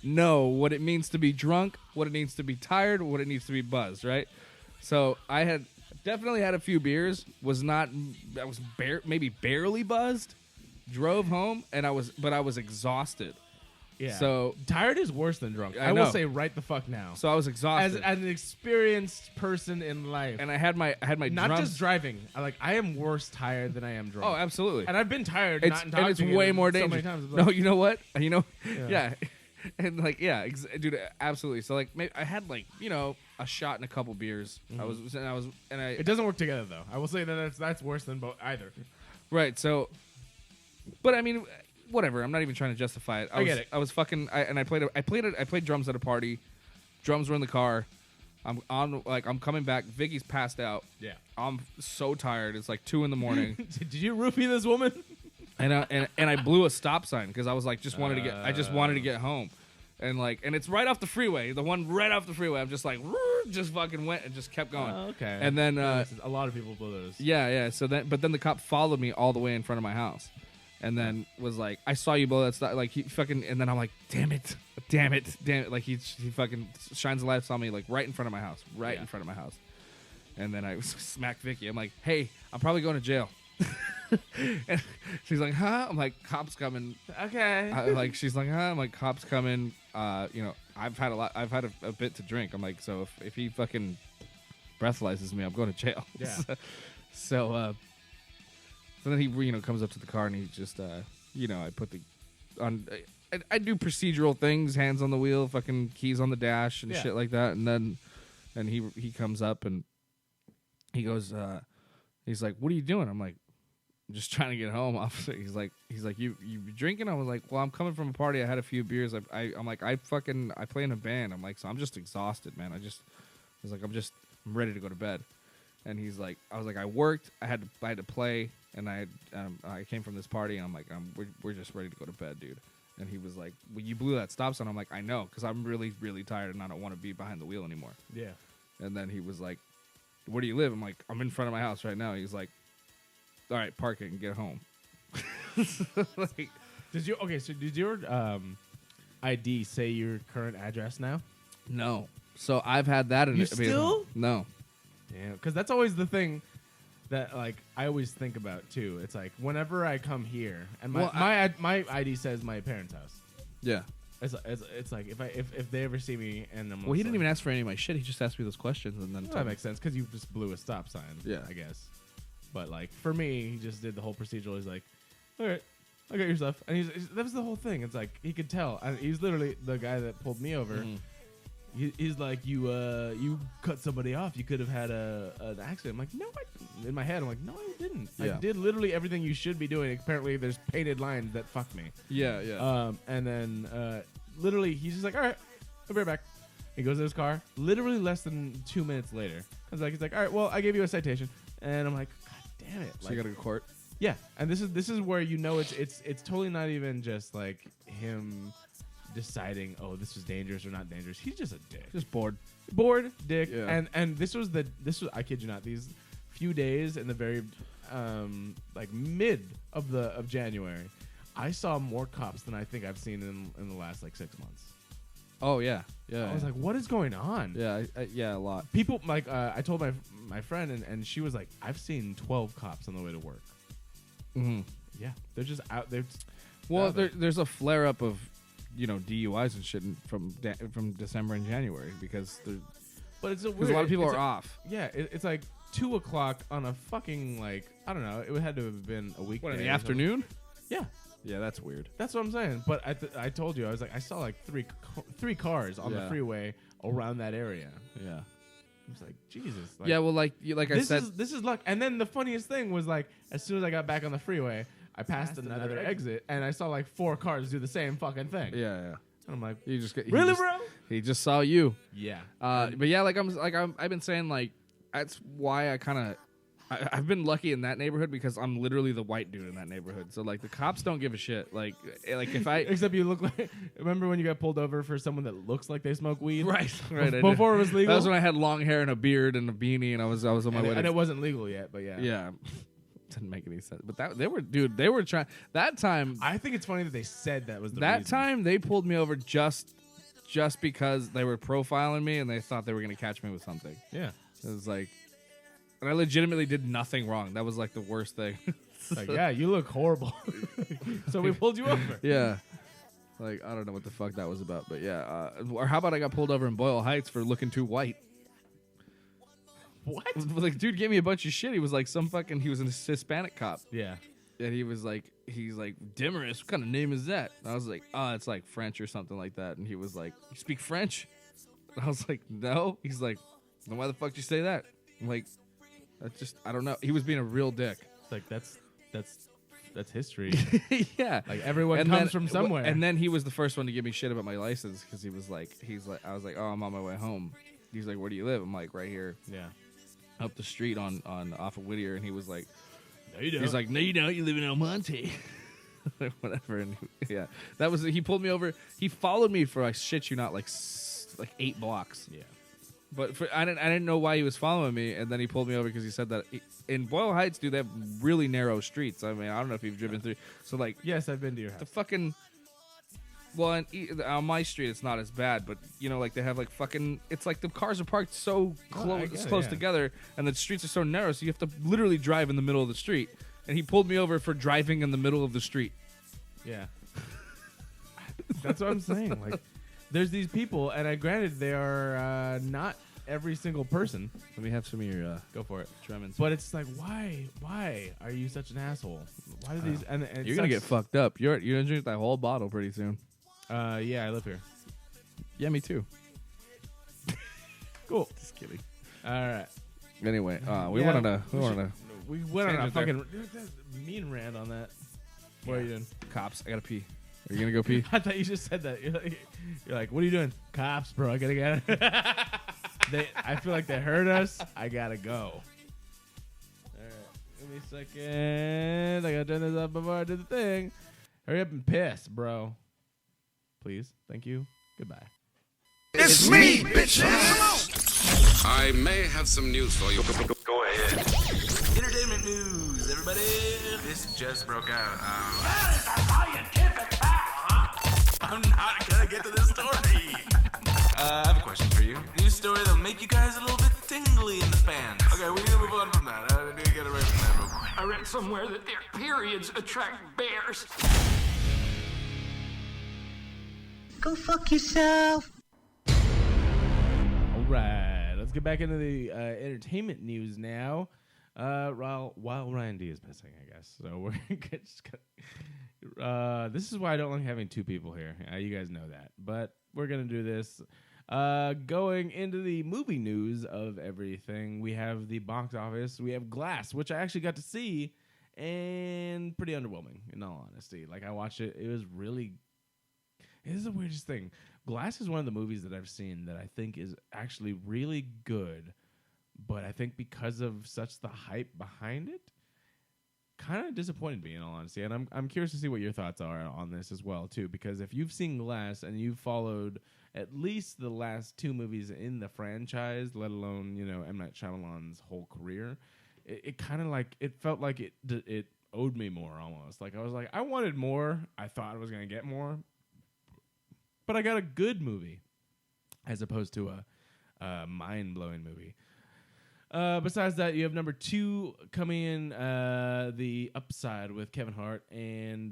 know what it means to be drunk, what it means to be tired, what it needs to be buzzed, right? So I had definitely had a few beers, maybe barely buzzed, drove home, and I was exhausted. Yeah. So tired is worse than drunk. I will know. say right the fuck now. So I was exhausted As an experienced person in life, and I had my not drums. just driving. I am worse tired than I am drunk. Oh, absolutely. And I've been tired. It's way more dangerous. So many times. No, you know what? Yeah. And dude, absolutely. So maybe I had a shot and a couple beers. Mm-hmm. It doesn't work together though. I will say that's worse than both either. Right. So, but I mean, whatever. I'm not even trying to justify it. I get it. I was fucking. I played drums at a party. Drums were in the car. I'm coming back. Vicky's passed out. Yeah. I'm so tired. It's 2 a.m. Did you roofie this woman? And I blew a stop sign because I was I just wanted to get home, and it's right off the freeway, the one right off the freeway. I'm just just fucking went and just kept going. Oh, okay. And then a lot of people blow those. Yeah. So then the cop followed me all the way in front of my house, and then was like, "I saw you blow that stop." He fucking, and then I'm like, "Damn it!" Like he fucking shines the lights on me right in front of my house, in front of my house, and then I smacked Vicky. I'm like, "Hey, I'm probably going to jail." And she's like, huh? I'm like, cops coming. Okay. She's like, huh? I'm like, cops coming. I've had a bit to drink. I'm like, so if he fucking breathalyzes me, I'm going to jail. Yeah. So then he comes up to the car and he just I put I do procedural things, hands on the wheel, fucking keys on the dash and shit like that, and then he comes up and he goes he's like, what are you doing? I'm like, I'm just trying to get home, officer. He's like, you drinking? I was like, well, I'm coming from a party. I had a few beers. I'm like, I play in a band. I'm like, so I'm just exhausted, man. I'm ready to go to bed. And he's like, I was like, I worked. I had to play, and I came from this party, and I'm like, we're just ready to go to bed, dude. And he was like, well, you blew that stop sign. I'm like, I know, because I'm really, really tired, and I don't want to be behind the wheel anymore. Yeah. And then he was like, where do you live? I'm like, I'm in front of my house right now. He's like, all right, park it and get home. Did your ID say your current address now? No. So I've had that. You still? No. Damn, because that's always the thing. that like I always think about too. It's like whenever I come here, and my Well, my ID says my parents' house. Yeah. It's like if they ever see me and I'm Well, he didn't even ask for any of my shit. He just asked me those questions and then that makes sense because you just blew a stop sign. Yeah. I guess. But like for me, he just did the whole procedural. He's like, all right, I got your stuff, and that was the whole thing. It's like he could tell. He's literally the guy that pulled me over. He's like, you cut somebody off. You could have had an accident. I'm like, no, in my head, I'm like, no, I didn't. Yeah. I did literally everything you should be doing. Apparently, there's painted lines that fuck me. Yeah, yeah. And then literally, he's just like, all right, I'll be right back. He goes to his car. Literally less than 2 minutes later, he's like, all right, well, I gave you a citation, and I'm like, God damn it. So you got to go to court. Yeah, and this is where you know it's totally not even just like him deciding, oh, this is dangerous or not dangerous. He's just a dick. Just bored. Bored, dick. Yeah. And this was I kid you not, these few days in the very like mid of January, I saw more cops than I think I've seen in the last like 6 months. Oh yeah, yeah. I was like, what is going on? yeah, yeah, a lot. People like I told my friend and she was like, I've seen 12 cops on the way to work. Mm-hmm. Yeah, they're just out there. Well, there's a flare up of DUIs and shit from December and January because But a lot of people are off. Yeah, it's like 2 o'clock on a fucking like I don't know. It had to have been a weekday. What, in the afternoon? Yeah, Yeah, that's weird. that's what I'm saying. But I told you I was like I saw like three cars on the Yeah. freeway around that area. Yeah. I was like Jesus. Like, Yeah, well, like I said, this is luck. And then the funniest thing was like as soon as I got back on the freeway, I passed another exit and I saw like 4 cars do the same fucking thing. yeah. And I'm like, You just get really, bro? He just saw you. Yeah. But yeah, I've been saying like that's why I've been lucky in that neighborhood because I'm literally the white dude in that neighborhood. So like the cops don't give a shit. Like if I Except you look like. Remember when you got pulled over for someone that looks like they smoke weed? right. I did. Before it was legal. That was when I had long hair and a beard and a beanie and I was on my way. And it wasn't legal yet, but yeah. Yeah. Didn't make any sense. But they were trying that time. I think it's funny that they said that was the That reason. time they pulled me over just because they were profiling me and they thought they were gonna catch me with something. Yeah. It was like, and I legitimately did nothing wrong. That was like the worst thing. Like, yeah, you look horrible. So we pulled you over. Yeah. Like, I don't know what the fuck that was about, but yeah. Or how about I got pulled over in Boyle Heights for looking too white? What? Like, dude gave me a bunch of shit. He was like he was a Hispanic cop. Yeah. And he's like, Demarest, what kind of name is that? And I was like, it's like French or something like that. And he was like, you speak French? And I was like, no. He's like, then why the fuck did you say that? I'm like, I don't know. He was being a real dick. It's like that's history. Yeah. Like everyone comes from somewhere. And then he was the first one to give me shit about my license because I was like, oh, I'm on my way home. He's like, where do you live? I'm like, right here. Yeah. Up the street on off of Whittier. And he was like, No, you don't. he's like, no, you don't. You live in El Monte. Whatever. And yeah, that was. He pulled me over. He followed me for, I shit you not, like 8 blocks. Yeah. But I didn't know why he was following me, and then he pulled me over because he said that in Boyle Heights, dude, they have really narrow streets. I mean, I don't know if you've driven through. So like, Yes, I've been to your the house. fucking. Well, on my street, it's not as bad, but like they have like fucking. It's like the cars are parked so close yeah. together, and the streets are so narrow, so you have to literally drive in the middle of the street. And he pulled me over for driving in the middle of the street. Yeah. That's what I'm saying. Like, there's these people, and granted, they are not every single person. Let me have some of your Go for it. Tremens. But it's like, why are you such an asshole? Why do these? And it You're gonna get sucks. fucked up. You're gonna drink that whole bottle pretty soon. Yeah, I live here. Yeah, me too. Cool. Just kidding. All right. Anyway, we Yeah, wanted to We went on a Tangent there. fucking mean rant on that. What are you doing? cops. I gotta pee. Are you gonna go pee? I thought you just said that. You're like, what are you doing? Cops, bro. I gotta get it. I feel like they heard us. I gotta go. All right. Give me a second. I gotta turn this up before I do the thing. Hurry up and piss, bro. Please. Thank you. Goodbye. It's me, bitches! I may have some news for you. Go ahead. Entertainment news, everybody. This just broke out. That is a scientific fact, huh? I'm not gonna get to this story. I have a question for you. News story that'll make you guys a little bit tingly in the fans. Okay, we need to move on from that. I need to get it right somewhere that their periods attract bears. Go fuck yourself. All right, let's get back into the entertainment news now. While Ryan D is pissing, I guess. So we're just this is why I don't like having two people here. You guys know that, but we're gonna do this. Going into the movie news of everything, we have the box office. We have Glass, which I actually got to see, and pretty underwhelming, in all honesty. Like, I watched it. It was really... It is the weirdest thing. Glass is one of the movies that I've seen that I think is actually really good, but I think because of such the hype behind it, kind of disappointed me, in all honesty. And I'm curious to see what your thoughts are on this as well, too, because if you've seen Glass and you've followed at least the last two movies in the franchise, let alone, you know, M. Night Shyamalan's whole career, it kind of like, it felt like it owed me more almost. Like, I was like, I wanted more. I thought I was going to get more, but I got a good movie as opposed to a mind-blowing movie. Besides that, you have number 2 coming in, The Upside with Kevin Hart and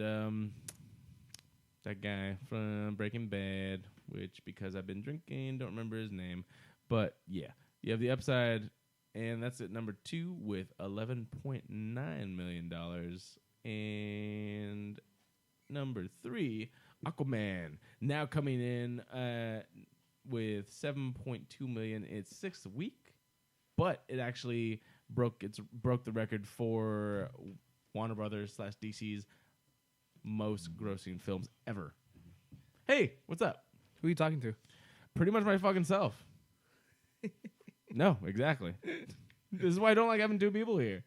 that guy from Breaking Bad, which, because I've been drinking, don't remember his name. But, yeah, you have The Upside, and that's at number 2 with $11.9 million. And number 3, Aquaman, now coming in with $7.2 million. It's 6th week. But it actually broke the record for Warner Brothers / DC's most grossing films ever. Hey, what's up? Who are you talking to? Pretty much my fucking self. No, exactly. This is why I don't like having two people here.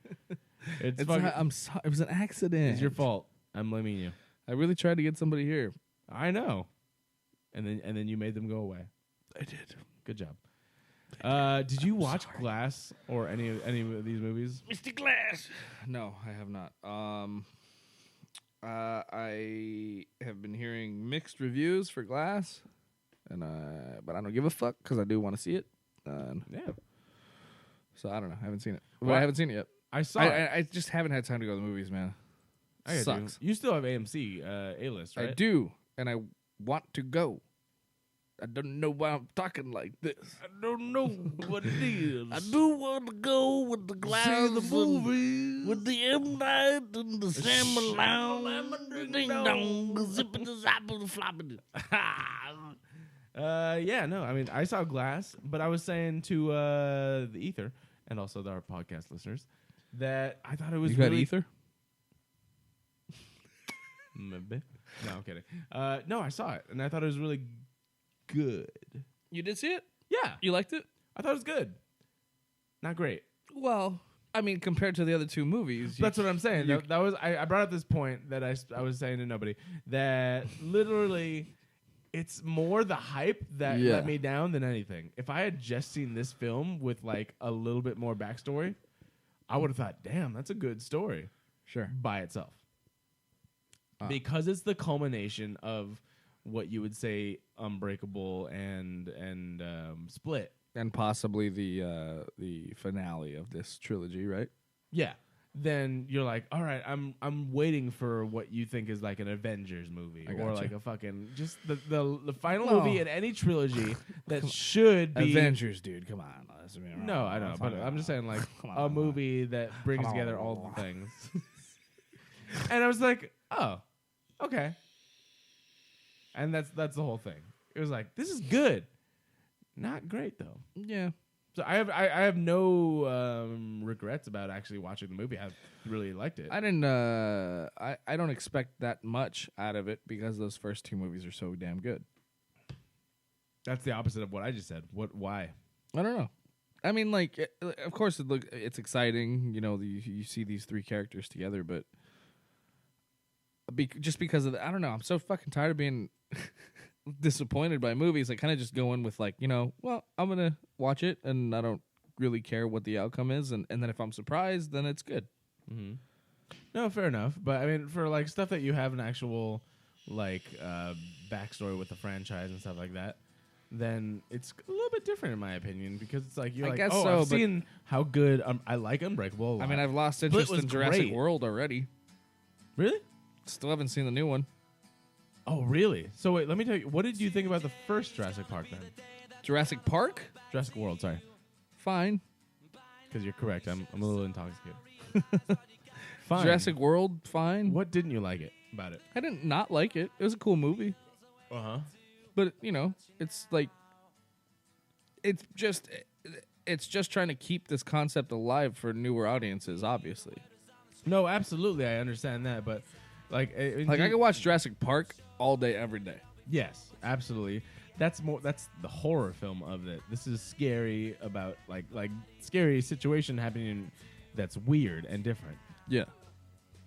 It's fucking, I'm sorry. It was an accident. it's your fault. I'm blaming you. I really tried to get somebody here. I know. And then you made them go away. I did. Good job. Did you watch Glass or any of these movies? Mr. Glass. No, I have not. I have been hearing mixed reviews for Glass, and but I don't give a fuck because I do want to see it. Yeah. So I don't know. I haven't seen it. Well, I haven't seen it yet. I saw it. I just haven't had time to go to the movies, man. I got Sucks. You still have AMC A-list, right? I do, and I want to go. I don't know why I'm talking like this. I don't know what it is. I do want to go with the Glass, see the movie, with the M. Night and the Shyamalan, ding dong, the zipping the zapping the flopping. Yeah, no, I mean, I saw Glass, but I was saying to the Ether and also our podcast listeners that I thought it was You really... got Ether? Maybe. No, I'm kidding. No, I saw it, and I thought it was really good. You did see it? Yeah. You liked it? I thought it was good. Not great. Well, I mean, compared to the other two movies. That's what I'm saying. That was I brought up this point that I was saying to nobody, that literally it's more the hype that let me down than anything. If I had just seen this film with like a little bit more backstory, I would have thought, damn, that's a good story. Sure. By itself. Because it's the culmination of what you would say Unbreakable and Split. And possibly the finale of this trilogy, right? Yeah. Then you're like, all right, I'm waiting for what you think is like an Avengers movie or like a fucking just the final movie in any trilogy that should be Avengers, dude. Come on. No, I know, but I'm just saying like a movie that brings together all the things. And I was like, oh, okay. And that's the whole thing. It was like, this is good. Not great though. Yeah. So I have no regrets about actually watching the movie. I really liked it. I didn't. I don't expect that much out of it because those first two movies are so damn good. That's the opposite of what I just said. Why? I don't know. I mean, like, of course, it's exciting. You know, you see these three characters together, but just because of I don't know. I'm so fucking tired of being disappointed by movies. I kind of just go in with like, you know, well, I'm gonna watch it, and I don't really care what the outcome is, and then if I'm surprised, then it's good. Mm-hmm. No, fair enough. But I mean, for like stuff that you have an actual like backstory with the franchise and stuff like that, then it's a little bit different in my opinion because it's like you're I like, guess oh, so, I've but- seen how good I like Unbreakable a lot. I mean, I've lost Split interest was in Jurassic great. World already. Really? Still haven't seen the new one. Oh, really? So wait, let me tell you. What did you think about the first Jurassic Park then? Jurassic Park? Jurassic World, sorry. Fine. Because you're correct. I'm a little intoxicated. Fine. Jurassic World? Fine. What didn't you like it about it? I didn't not like it. It was a cool movie. Uh-huh. But, you know, it's like... It's just trying to keep this concept alive for newer audiences, obviously. No, absolutely. I understand that, but like I could watch Jurassic Park all day, every day. Yes, absolutely. That's the horror film of it. This is scary about like scary situation happening that's weird and different. Yeah.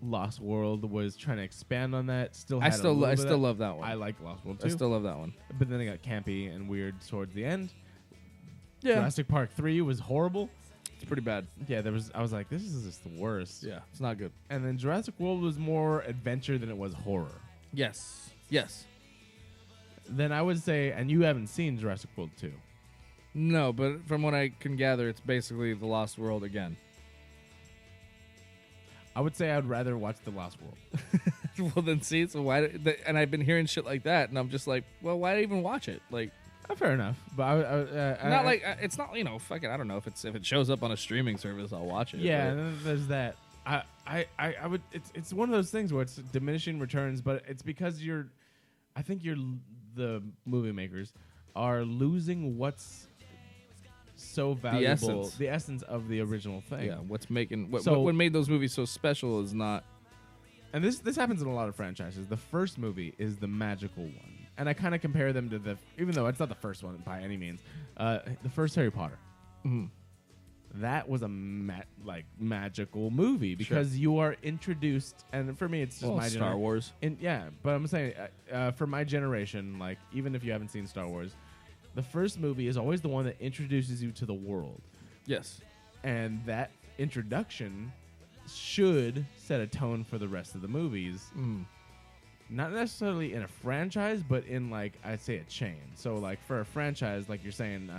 Lost World was trying to expand on that. I still love that one. I like Lost World too. I still love that one. But then they got campy and weird towards the end. Yeah. Jurassic Park 3 was horrible. It's pretty bad. Yeah, I was like, this is just the worst. Yeah, it's not good. And then Jurassic World was more adventure than it was horror. Yes. Yes. Then I would say, and you haven't seen Jurassic World 2. No, but from what I can gather, it's basically The Lost World again. I would say I'd rather watch The Lost World. Well, then see, so why? And I've been hearing shit like that, and I'm just like, well, why even watch it? Like, Fair enough, but it's not, you know, fucking, I don't know if it shows up on a streaming service, I'll watch it. yeah, but- and there's that. I would. It's one of those things where it's diminishing returns, but it's because I think the movie makers are losing what's so valuable, the essence of the original thing. yeah. What's making what So- what made those movies so special is not. And this happens in a lot of franchises. The first movie is the magical one, and I kind of compare them to even though it's not the first one by any means, the first Harry Potter. Mhm. That was a magical movie because you are introduced, and for me, it's just my Star Wars. But I'm saying for my generation, like even if you haven't seen Star Wars, the first movie is always the one that introduces you to the world, Yes. and that introduction should set a tone for the rest of the movies. Not necessarily in a franchise, but in like I'd say a chain. So like for a franchise, like you're saying,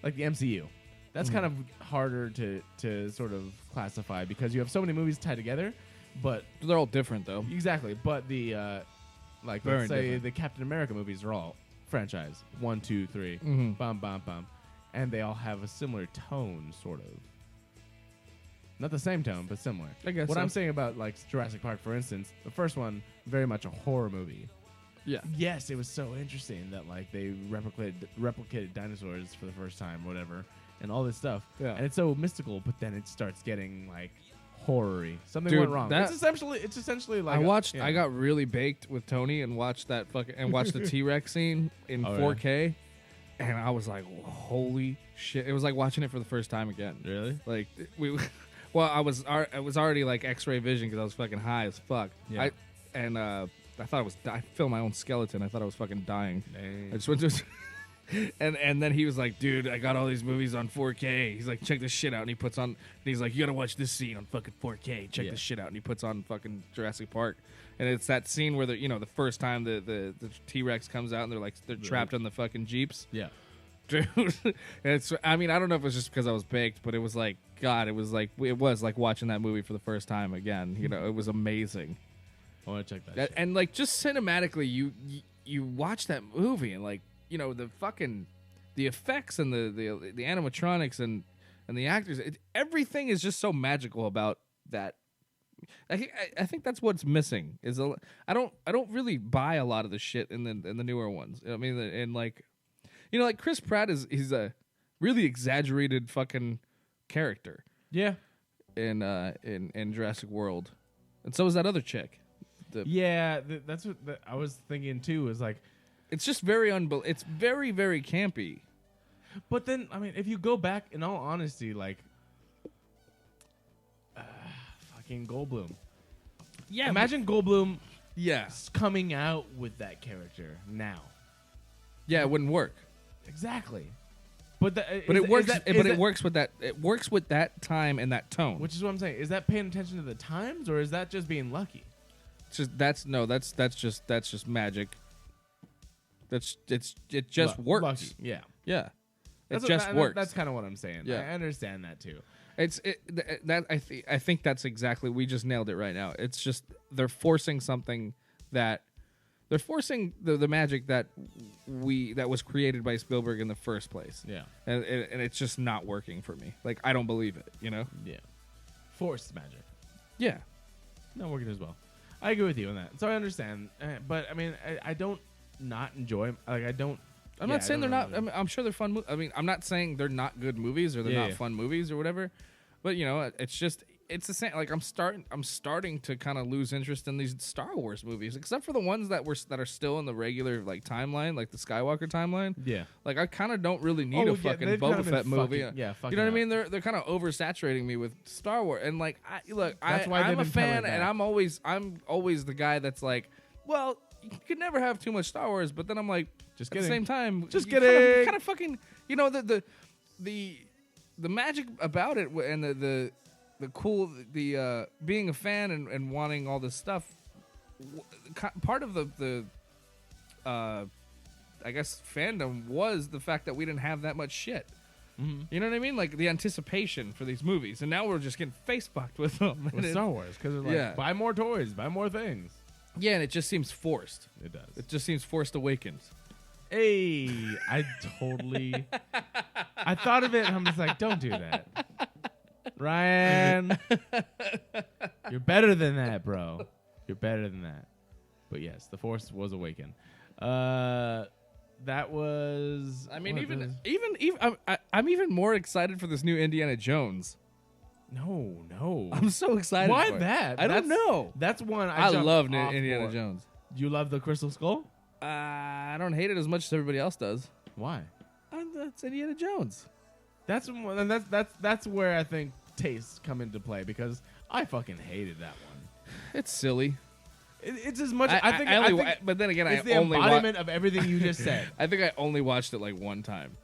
like the MCU, that's kind of harder to sort of classify because you have so many movies tied together. But They're all different though. exactly, but the like Very let's say different. the Captain America movies are all franchise 1, 2, 3, Mhm. bum bum bum, and they all have a similar tone, sort of. Not the same tone, but similar. I guess What so. I'm saying about like Jurassic Park, for instance, the first one, very much a horror movie. Yeah. Yes, it was so interesting that like they replicated dinosaurs for the first time, whatever, and all this stuff. Yeah. And it's so mystical, but then it starts getting like horror-y. Something Dude, went wrong. that- It's essentially like I got really baked with Tony and watched that watched the T-Rex scene in Oh, 4K, and I was like, holy shit! It was like watching it for the first time again. Really? Like well, I was already like X-ray vision because I was fucking high as fuck. Yeah. I thought I filmed my own skeleton. I thought I was fucking dying. Dang. I just went to. And then he was like, dude, I got all these movies on 4K. He's like, check this shit out. And he puts on, and he's like, you gotta watch this scene on fucking 4K. Check Yeah. this shit out. And he puts on fucking Jurassic Park. And it's that scene where the first time the T-Rex comes out and they're trapped in the fucking Jeeps. Yeah. Dude, I don't know if it was just because I was baked, but it was like, God, it was like watching that movie for the first time again. You know, it was amazing. I want to check that. Shit. And like just cinematically, you watch that movie and like, you know, the effects and the animatronics and the actors, everything is just so magical about that. I think that's what's missing. I don't really buy a lot of the shit in the newer ones. I mean, and like, you know, like Chris Pratt he's a really exaggerated fucking character Yeah. in Jurassic World, and so is that other chick. Yeah, that's what I was thinking too. Is like, It's just very it's very, very campy. but then I mean, if you go back, in all honesty, like, fucking Goldblum. Yeah, Imagine Goldblum yeah, coming out with that character now. yeah, it wouldn't work. Exactly. But It works with that. It works with that time and that tone. Which is what I'm saying. Is that paying attention to the times, or is that just being lucky? It's just that's just magic. It just works. Lucky. Yeah. Yeah, That's it just works. That's kind of what I'm saying. Yeah. I understand that too. I think that's exactly. We just nailed it right now. It's just they're forcing something that they're forcing the magic that was created by Spielberg in the first place. Yeah. And it's just not working for me. Like I don't believe it. You know. Yeah. Forced magic. Yeah. Not working as well. I agree with you on that. So I understand, but I mean, I don't not enjoy. Like I don't. I'm not saying they're not. I mean, I'm sure they're fun. I mean, I'm not saying they're not good movies or they're not fun movies or whatever. But you know, it's the same. Like I'm starting to kind of lose interest in these Star Wars movies, except for the ones that are still in the regular like timeline, like the Skywalker timeline. Yeah. Like I kind of don't really need a fucking Boba Fett movie. You know what I mean? They're kind of oversaturating me with Star Wars, and like I'm a fan, and I'm always the guy that's like, well, you could never have too much Star Wars, but then I'm like, just at the same time, just kidding. Kind of fucking, you know, the magic about it and the cool being a fan and wanting all this stuff. Part of the I guess fandom was the fact that we didn't have that much shit. Mm-hmm. You know what I mean? Like the anticipation for these movies, and now we're just getting face fucked with them. With Star Wars, because they're like, buy more toys, buy more things. Yeah, and it just seems forced. It does. It just seems Forced Awakens. Hey, I totally. I thought of it, and I'm just like, don't do that, Ryan. You're better than that, bro. You're better than that. But yes, the Force was awakened. That was. I mean, even I'm even more excited for this new Indiana Jones. No. I'm so excited. Why for it. that? I don't know. That's one I love jumped off Indiana for. Jones. You love the Crystal Skull? I don't hate it as much as everybody else does. Why? That's Indiana Jones. That's where I think tastes come into play, because I fucking hated that one. It's silly. It's as much. But then again, it's I the only embodiment of everything you just said. I think I only watched it like one time,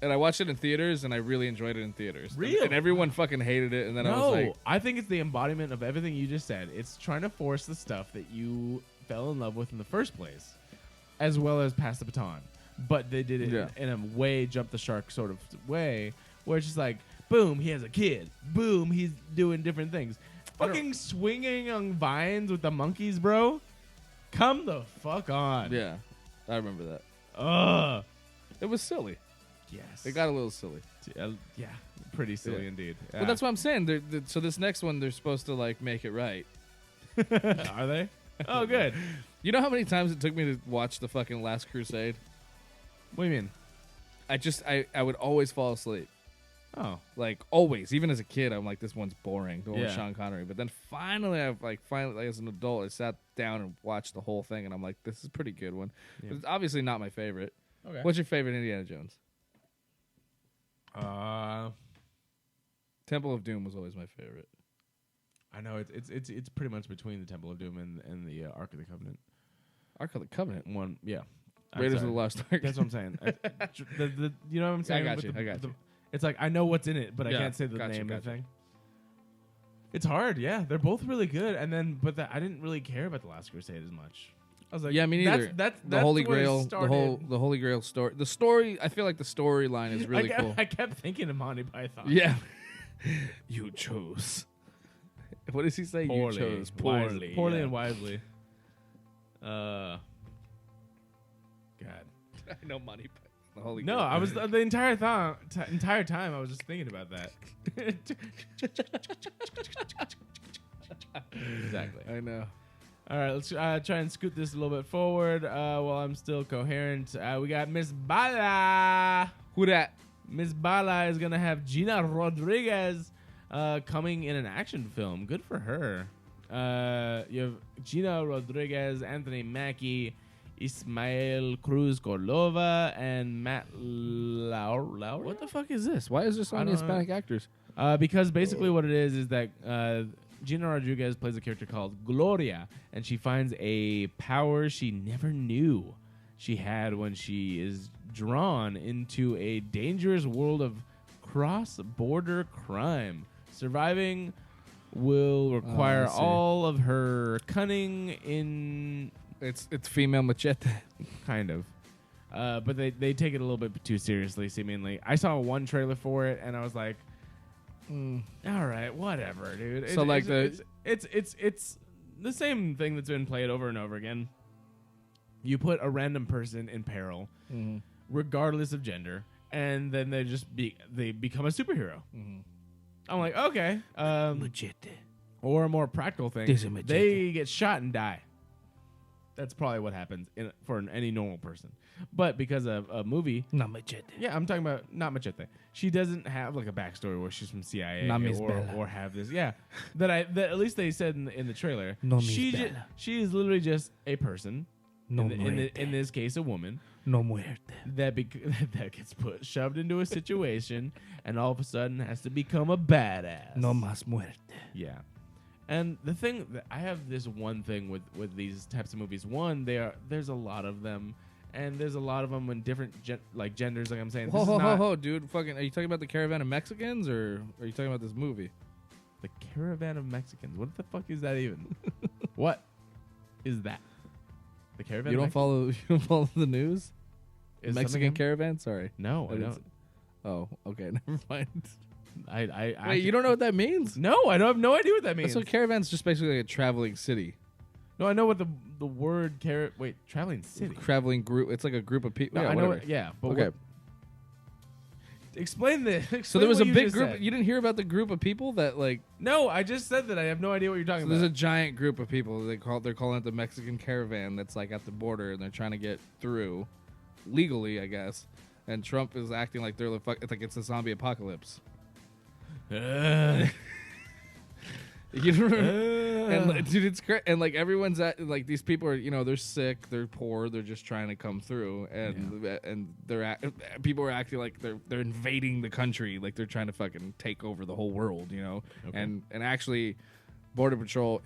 and I watched it in theaters, and I really enjoyed it in theaters. Really? And everyone fucking hated it, and then I was like, I think it's the embodiment of everything you just said. It's trying to force the stuff that you fell in love with in the first place, as well as pass the baton. But they did it in a way jump the shark sort of way, where it's just like, boom, he has a kid. Boom, he's doing different things. Fucking swinging on vines with the monkeys, bro. Come the fuck on. yeah, I remember that. Ugh. It was silly. Yes. It got a little silly. Yeah, pretty silly indeed. Yeah. But that's what I'm saying. So this next one, they're supposed to like make it right. Are they? Oh, good. You know how many times it took me to watch the fucking Last Crusade? What do you mean? I would always fall asleep. Oh. Like always, even as a kid, I'm like, this one's boring. The one with Yeah. Sean Connery. But then finally, as an adult, I sat down and watched the whole thing, and I'm like, this is a pretty good one. Yeah. But it's obviously not my favorite. Okay. What's your favorite Indiana Jones? Temple of Doom was always my favorite. I know it's pretty much between the Temple of Doom and the Ark of the Covenant. Ark of the Covenant. One, yeah. Raiders of the Lost Ark. That's what I'm saying. You know what I'm saying? I got you. It's like I know what's in it, but I can't say the name of the thing. It's hard, yeah. They're both really good, and then I didn't really care about the Last Crusade as much. I was like, yeah, me neither. That's the Holy where it Grail, started. the Holy Grail story. The story, I feel like the storyline is really cool. I kept thinking of Monty Python. Yeah, you chose. What does he say? Poorly, you chose poorly and wisely. God. I know Monty Python. The Holy No, Grail. I was the entire time I was just thinking about that. Exactly. I know. All right, let's try and scoot this a little bit forward while I'm still coherent. We got Miss Bala. Who that? Miss Bala is gonna have Gina Rodriguez coming in an action film. Good for her. You have Gina Rodriguez, Anthony Mackie, Ismael Cruz Cordova, and Matt Lauer. What the fuck is this? Why is there so many Hispanic actors? Because basically what it is that Gina Rodriguez plays a character called Gloria, and she finds a power she never knew she had when she is drawn into a dangerous world of cross-border crime. Surviving will require all of her cunning in... It's female machete. Kind of. But they take it a little bit too seriously, seemingly. I saw one trailer for it, and I was like, all right, whatever, dude. So, It's the same thing that's been played over and over again. You put a random person in peril, regardless of gender, and then they become a superhero. I'm like, okay. Or a more practical thing, they get shot and die. That's probably what happens for any normal person. But because of a movie, Not machete. yeah, I'm talking about not Machete. She doesn't have like a backstory where she's from CIA Not Miss Bella. or have this. Yeah, that at least they said in the trailer. No Miss she Bella. she is literally just a person. No in this case, a woman No muerte. that that gets shoved into a situation and all of a sudden has to become a badass. No más muerte. Yeah. And the thing that I have this one thing with these types of movies. One, there's a lot of them, and there's a lot of them in different genders. Like I'm saying, this is not Dude! Fucking, are you talking about the Caravan of Mexicans, or are you talking about this movie? the Caravan of Mexicans. What the fuck is that even? What is that? The Caravan. You don't follow the news? Is Mexican something- caravan? Sorry. No, I It's- don't. Oh, okay. Never mind. I Wait, you don't know what that means? No, I don't have no idea what that means. So caravan's just basically like a traveling city, No, I know what the word traveling city. traveling group. It's like a group of people. No, Yeah, I know. whatever. Yeah, but Okay. explain this. So there was a what you big just group. said. You didn't hear about the group of people that like. No, I just said that I have no idea what you're talking So there's a about. giant group of people. They're calling it the Mexican caravan. That's like at the border, and they're trying to get through legally, I guess. And Trump is acting like they're it's like it's a zombie apocalypse. You know, and like, dude, it's great. And like everyone's like these people are, they're sick, they're poor, they're just trying to come through, and people are acting like they're invading the country, like they're trying to fucking take over the whole world, Okay. And actually, Border Patrol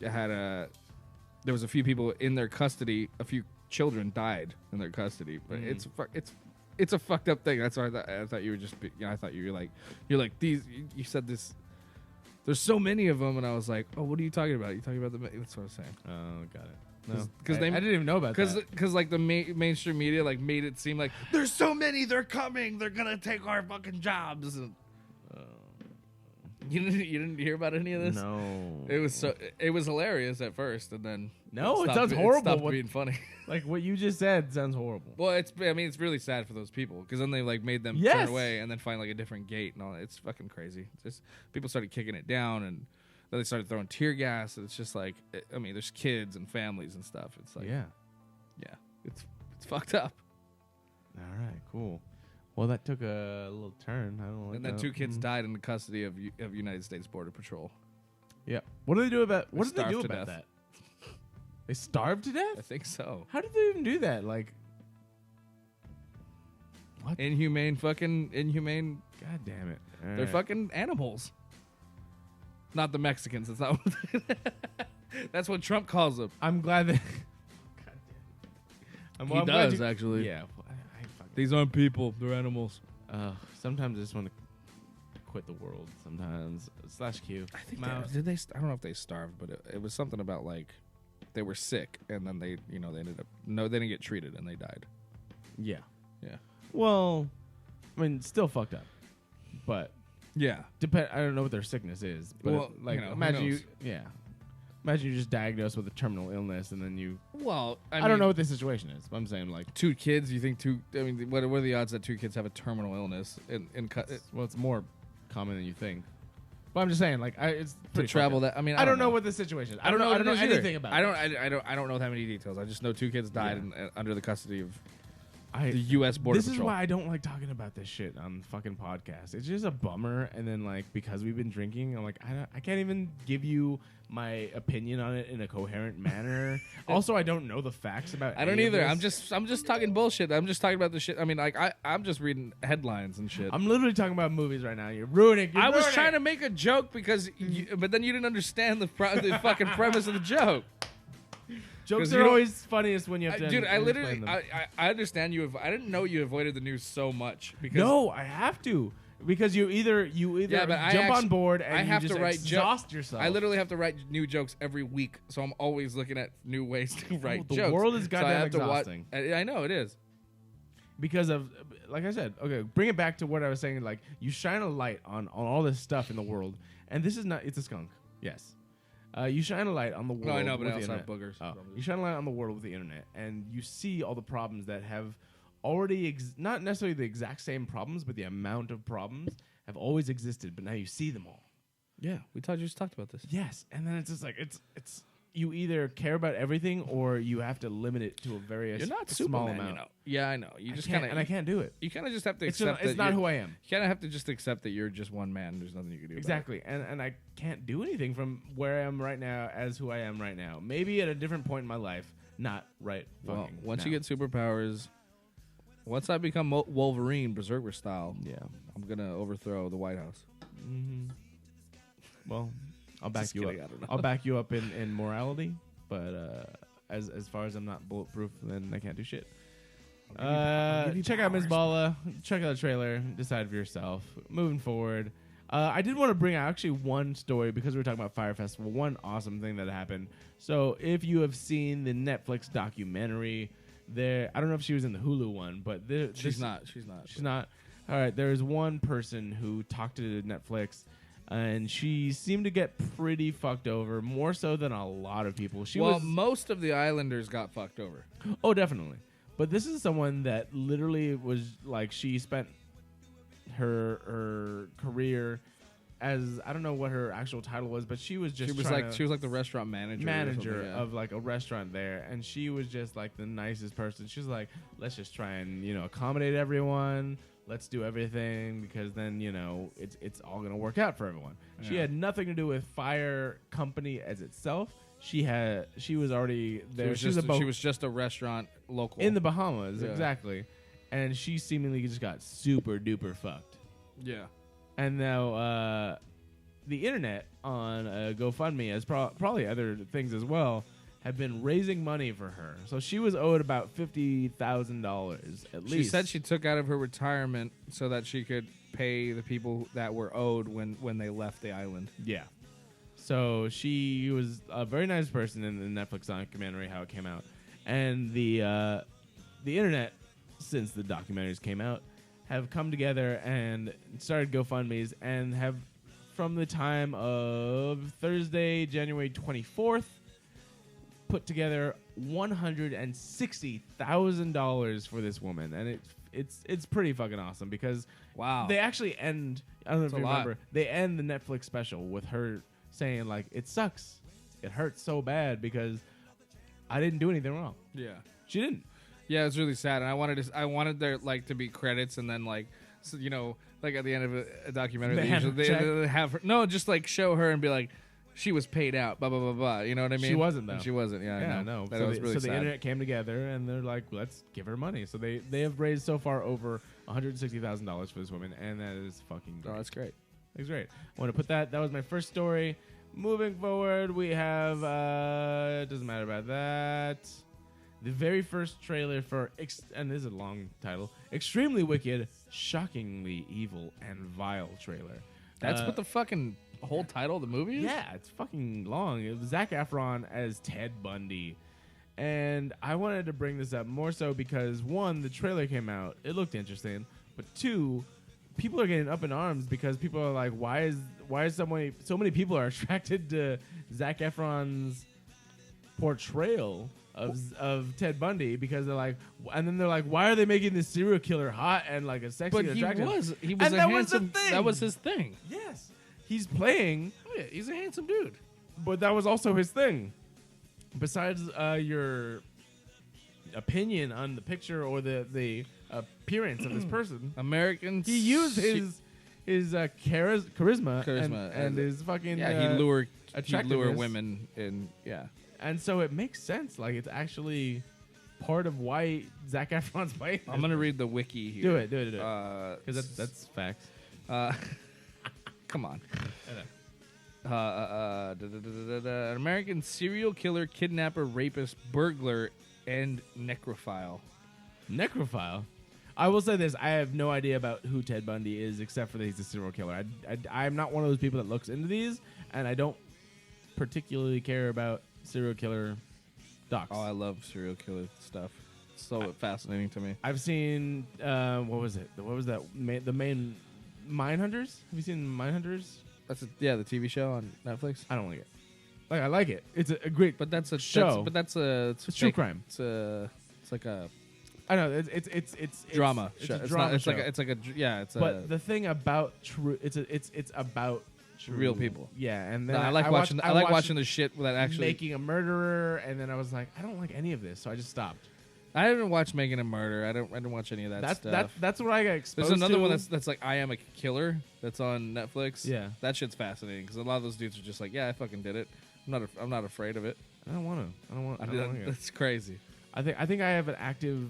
there was a few people in their custody, a few children died in their custody, but it's a fucked up thing. That's why I thought you were just, I thought you were like, these. You said this. There's so many of them, and I was like, oh, what are you talking about? You talking about that's what I was saying. Oh, got it. No, Because I didn't even know about that. Because like the mainstream media like made it seem like there's so many, they're coming, they're gonna take our fucking jobs. And you didn't hear about any of this? No, It was hilarious at first, and then No, it stopped sounds be- horrible. It stopped What- being funny. like what you just said sounds horrible. Well, it's really sad for those people because then they like made them Yes. turn away and then find like a different gate and all that. It's fucking crazy. Just people started kicking it down and then they started throwing tear gas. And it's just like there's kids and families and stuff. It's like yeah. it's fucked up. All right, cool. Well, that took a little turn. I don't like And then that. 2 kids died in the custody of United States Border Patrol. Yeah. What do they do about? What They did they do starved to about death. that? They starved to I death. think so. How did they even do that? Like, what? Inhumane. God damn it! All They're right. fucking animals. Not the Mexicans. That's not what that's what Trump calls them. I'm glad that. God damn it. He does, actually. Yeah. Well, I fucking. These aren't people. They're animals. Sometimes I just want to quit the world. Sometimes /Q. I think Mouse. did they? I don't know if they starved, but it was something about like they were sick and then they ended up they didn't get treated and they died. Yeah. Yeah. Well, I mean, still fucked up, but Yeah. I don't know what their sickness is, but Well, like who imagine you, knows? imagine you're just diagnosed with a terminal illness and then you. Well, I don't know what the situation is, but I'm saying like, 2 kids. You think 2? I mean, what are the odds that 2 kids have a terminal illness well, it's more common than you think. But I'm just saying like, it's to pretty travel fucked up. I mean, I don't know know what the situation is. I don't know. I don't know what it is anything either. about. I don't know that many details. I just know 2 kids died under the custody of I the U.S. Border This Patrol. is why I don't like talking about this shit on fucking podcasts. It's just a bummer. And then like because we've been drinking, I'm like I can't even give you my opinion on it in a coherent manner. Also, I don't know the facts about. I don't any of either. this. I'm just talking bullshit. I'm just talking about the shit. I mean, like I'm just reading headlines and shit. I'm literally talking about movies right now. You're ruining. I was trying to make a joke because, but then you didn't understand the fucking premise of the joke. Jokes 'cause are you don't- always funniest when you have to. Dude, I explain literally, them. I understand you. I didn't know you avoided the news so much because No, I have to. Because you either Yeah, but I jump on actu- board and I have you just to write exhaust yourself. I literally have to write new jokes every week, so I'm always looking at new ways to write the jokes. world is So I goddamn have to exhausting. I know it is. Because of, like I said, okay, bring it back to what I was saying. Like, you shine a light on all this stuff in the world, and this is not, it's a skunk, yes. You shine a light on the world. No, I know, but with I the also have internet. boogers. Oh. You shine a light on the world with the internet, and you see all the problems that have already, not necessarily the exact same problems, but the amount of problems have always existed, but now you see them all. Yeah, we just talked about this. Yes, and then it's just like, it's you either care about everything or you have to limit it to a very You're not small Superman, amount. you know. Yeah, I know. You just can't, kind of and I can't do it. You kind of just have to It's, accept it's that not you're- who I am. You kind of have to just accept that you're just one man. There's nothing you can do. Exactly, and I can't do anything from where I am right now as who I am right now. Maybe at a different point in my life, not right. Well, Fucking once now. you get superpowers, once I become Wolverine, Berserker style, yeah, I'm gonna overthrow the White House. well, I'll back Just you kidding, up. I don't know. I'll back you up in morality, but as far as I'm not bulletproof, then I can't do shit. Check out Ms. Bala. Check out the trailer. Decide for yourself. Moving forward, I did want to bring out actually one story because we were talking about Fyre Festival. One awesome thing that happened. So if you have seen the Netflix documentary, I don't know if she was in the Hulu one, but She's not. She's not. All right. There's one person who talked to Netflix, and she seemed to get pretty fucked over, more so than a lot of people. Most of the Islanders got fucked over. Oh, definitely. But this is someone that literally was like, she spent her career as, I don't know what her actual title was, but she was just She was like the restaurant manager. or something, yeah. of like a restaurant there, and she was just like the nicest person. She's like, let's just try and accommodate everyone. Let's do everything because then it's all gonna work out for everyone. She Yeah. had nothing to do with Fyre Company as itself. She was already there. She was just a restaurant local in the Bahamas, Yeah. exactly. And she seemingly just got super duper fucked. Yeah. And now the internet on GoFundMe, as probably other things as well, have been raising money for her. So she was owed about $50,000 at least. She said she took out of her retirement so that she could pay the people that were owed when they left the island. Yeah. So she was a very nice person in the Netflix documentary, how it came out. And the internet, since the documentaries came out, have come together and started GoFundMes and have, from the time of Thursday, January 24th, put together $160,000 for this woman. And it's pretty fucking awesome because Wow. they actually end, I don't know if That's you a lot. remember, they end the Netflix special with her saying, like, it sucks. It hurts so bad because I didn't do anything wrong. Yeah. She didn't. Yeah, it's really sad, and I wanted there to be credits, and then like at the end of a documentary, They have her check? they have her just like show her and be like, she was paid out, blah blah blah blah. You know what I mean? She wasn't, though. And she wasn't. Yeah, I Yeah, know. no. That So, was the, really so the sad. internet came together and they're like, let's give her money. So they have raised so far over $160,000 for this woman, and that is fucking great. Oh, that's great. It's great. I want to put that. That was my first story. Moving forward, we have. It doesn't matter about that. The very first trailer for, and this is a long title, Extremely Wicked, Shockingly Evil, and Vile trailer. That's what the fucking whole title of the movie is? Yeah, it's fucking long. It was Zac Efron as Ted Bundy. And I wanted to bring this up more so because, one, the trailer came out. It looked interesting. But two, people are getting up in arms because people are like, why is so many people are attracted to Zac Efron's portrayal of Ted Bundy, because they're like, and then they're like, why are they making this serial killer hot and like a sexy But and he attractive? was And a that was the handsome. thing. That was his thing. Yes, he's playing, Oh yeah, he's a handsome dude. but that was also his thing. Besides your opinion on the picture or the appearance of this person, Americans. he used his charisma and his fucking Yeah, he'd lure attractiveness. women in. Yeah. And so it makes sense. Like, it's actually part of why Zac Efron's playing. I'm gonna read the wiki here. do it. Because that's facts. Come on. An American serial killer, kidnapper, rapist, burglar, and necrophile. Necrophile. I will say this: I have no idea about who Ted Bundy is, except for that he's a serial killer. I'm not one of those people that looks into these, and I don't particularly care about serial killer docs. Oh, I love serial killer stuff. It's so fascinating to me. I've seen what was it? What was that? The main Mindhunters. Have you seen Mindhunters? That's the TV show on Netflix. I don't like it. Like, I like it. It's a great, But that's a show. It's true crime. It's like a I know it's drama. It's show. a drama It's show. it's But a the thing about true, it's about true, real people. Yeah, and then I like watching. I like watching the shit that actually. making a murderer, and then I was like, I don't like any of this, so I just stopped. I didn't watch Making a Murder. I didn't watch any of that stuff. That's what I got exposed to. There's another one that's like I Am a Killer that's on Netflix. Yeah. That shit's fascinating because a lot of those dudes are just like, yeah, I fucking did it. I'm not afraid of it. I don't want to. That's crazy. I think I have an active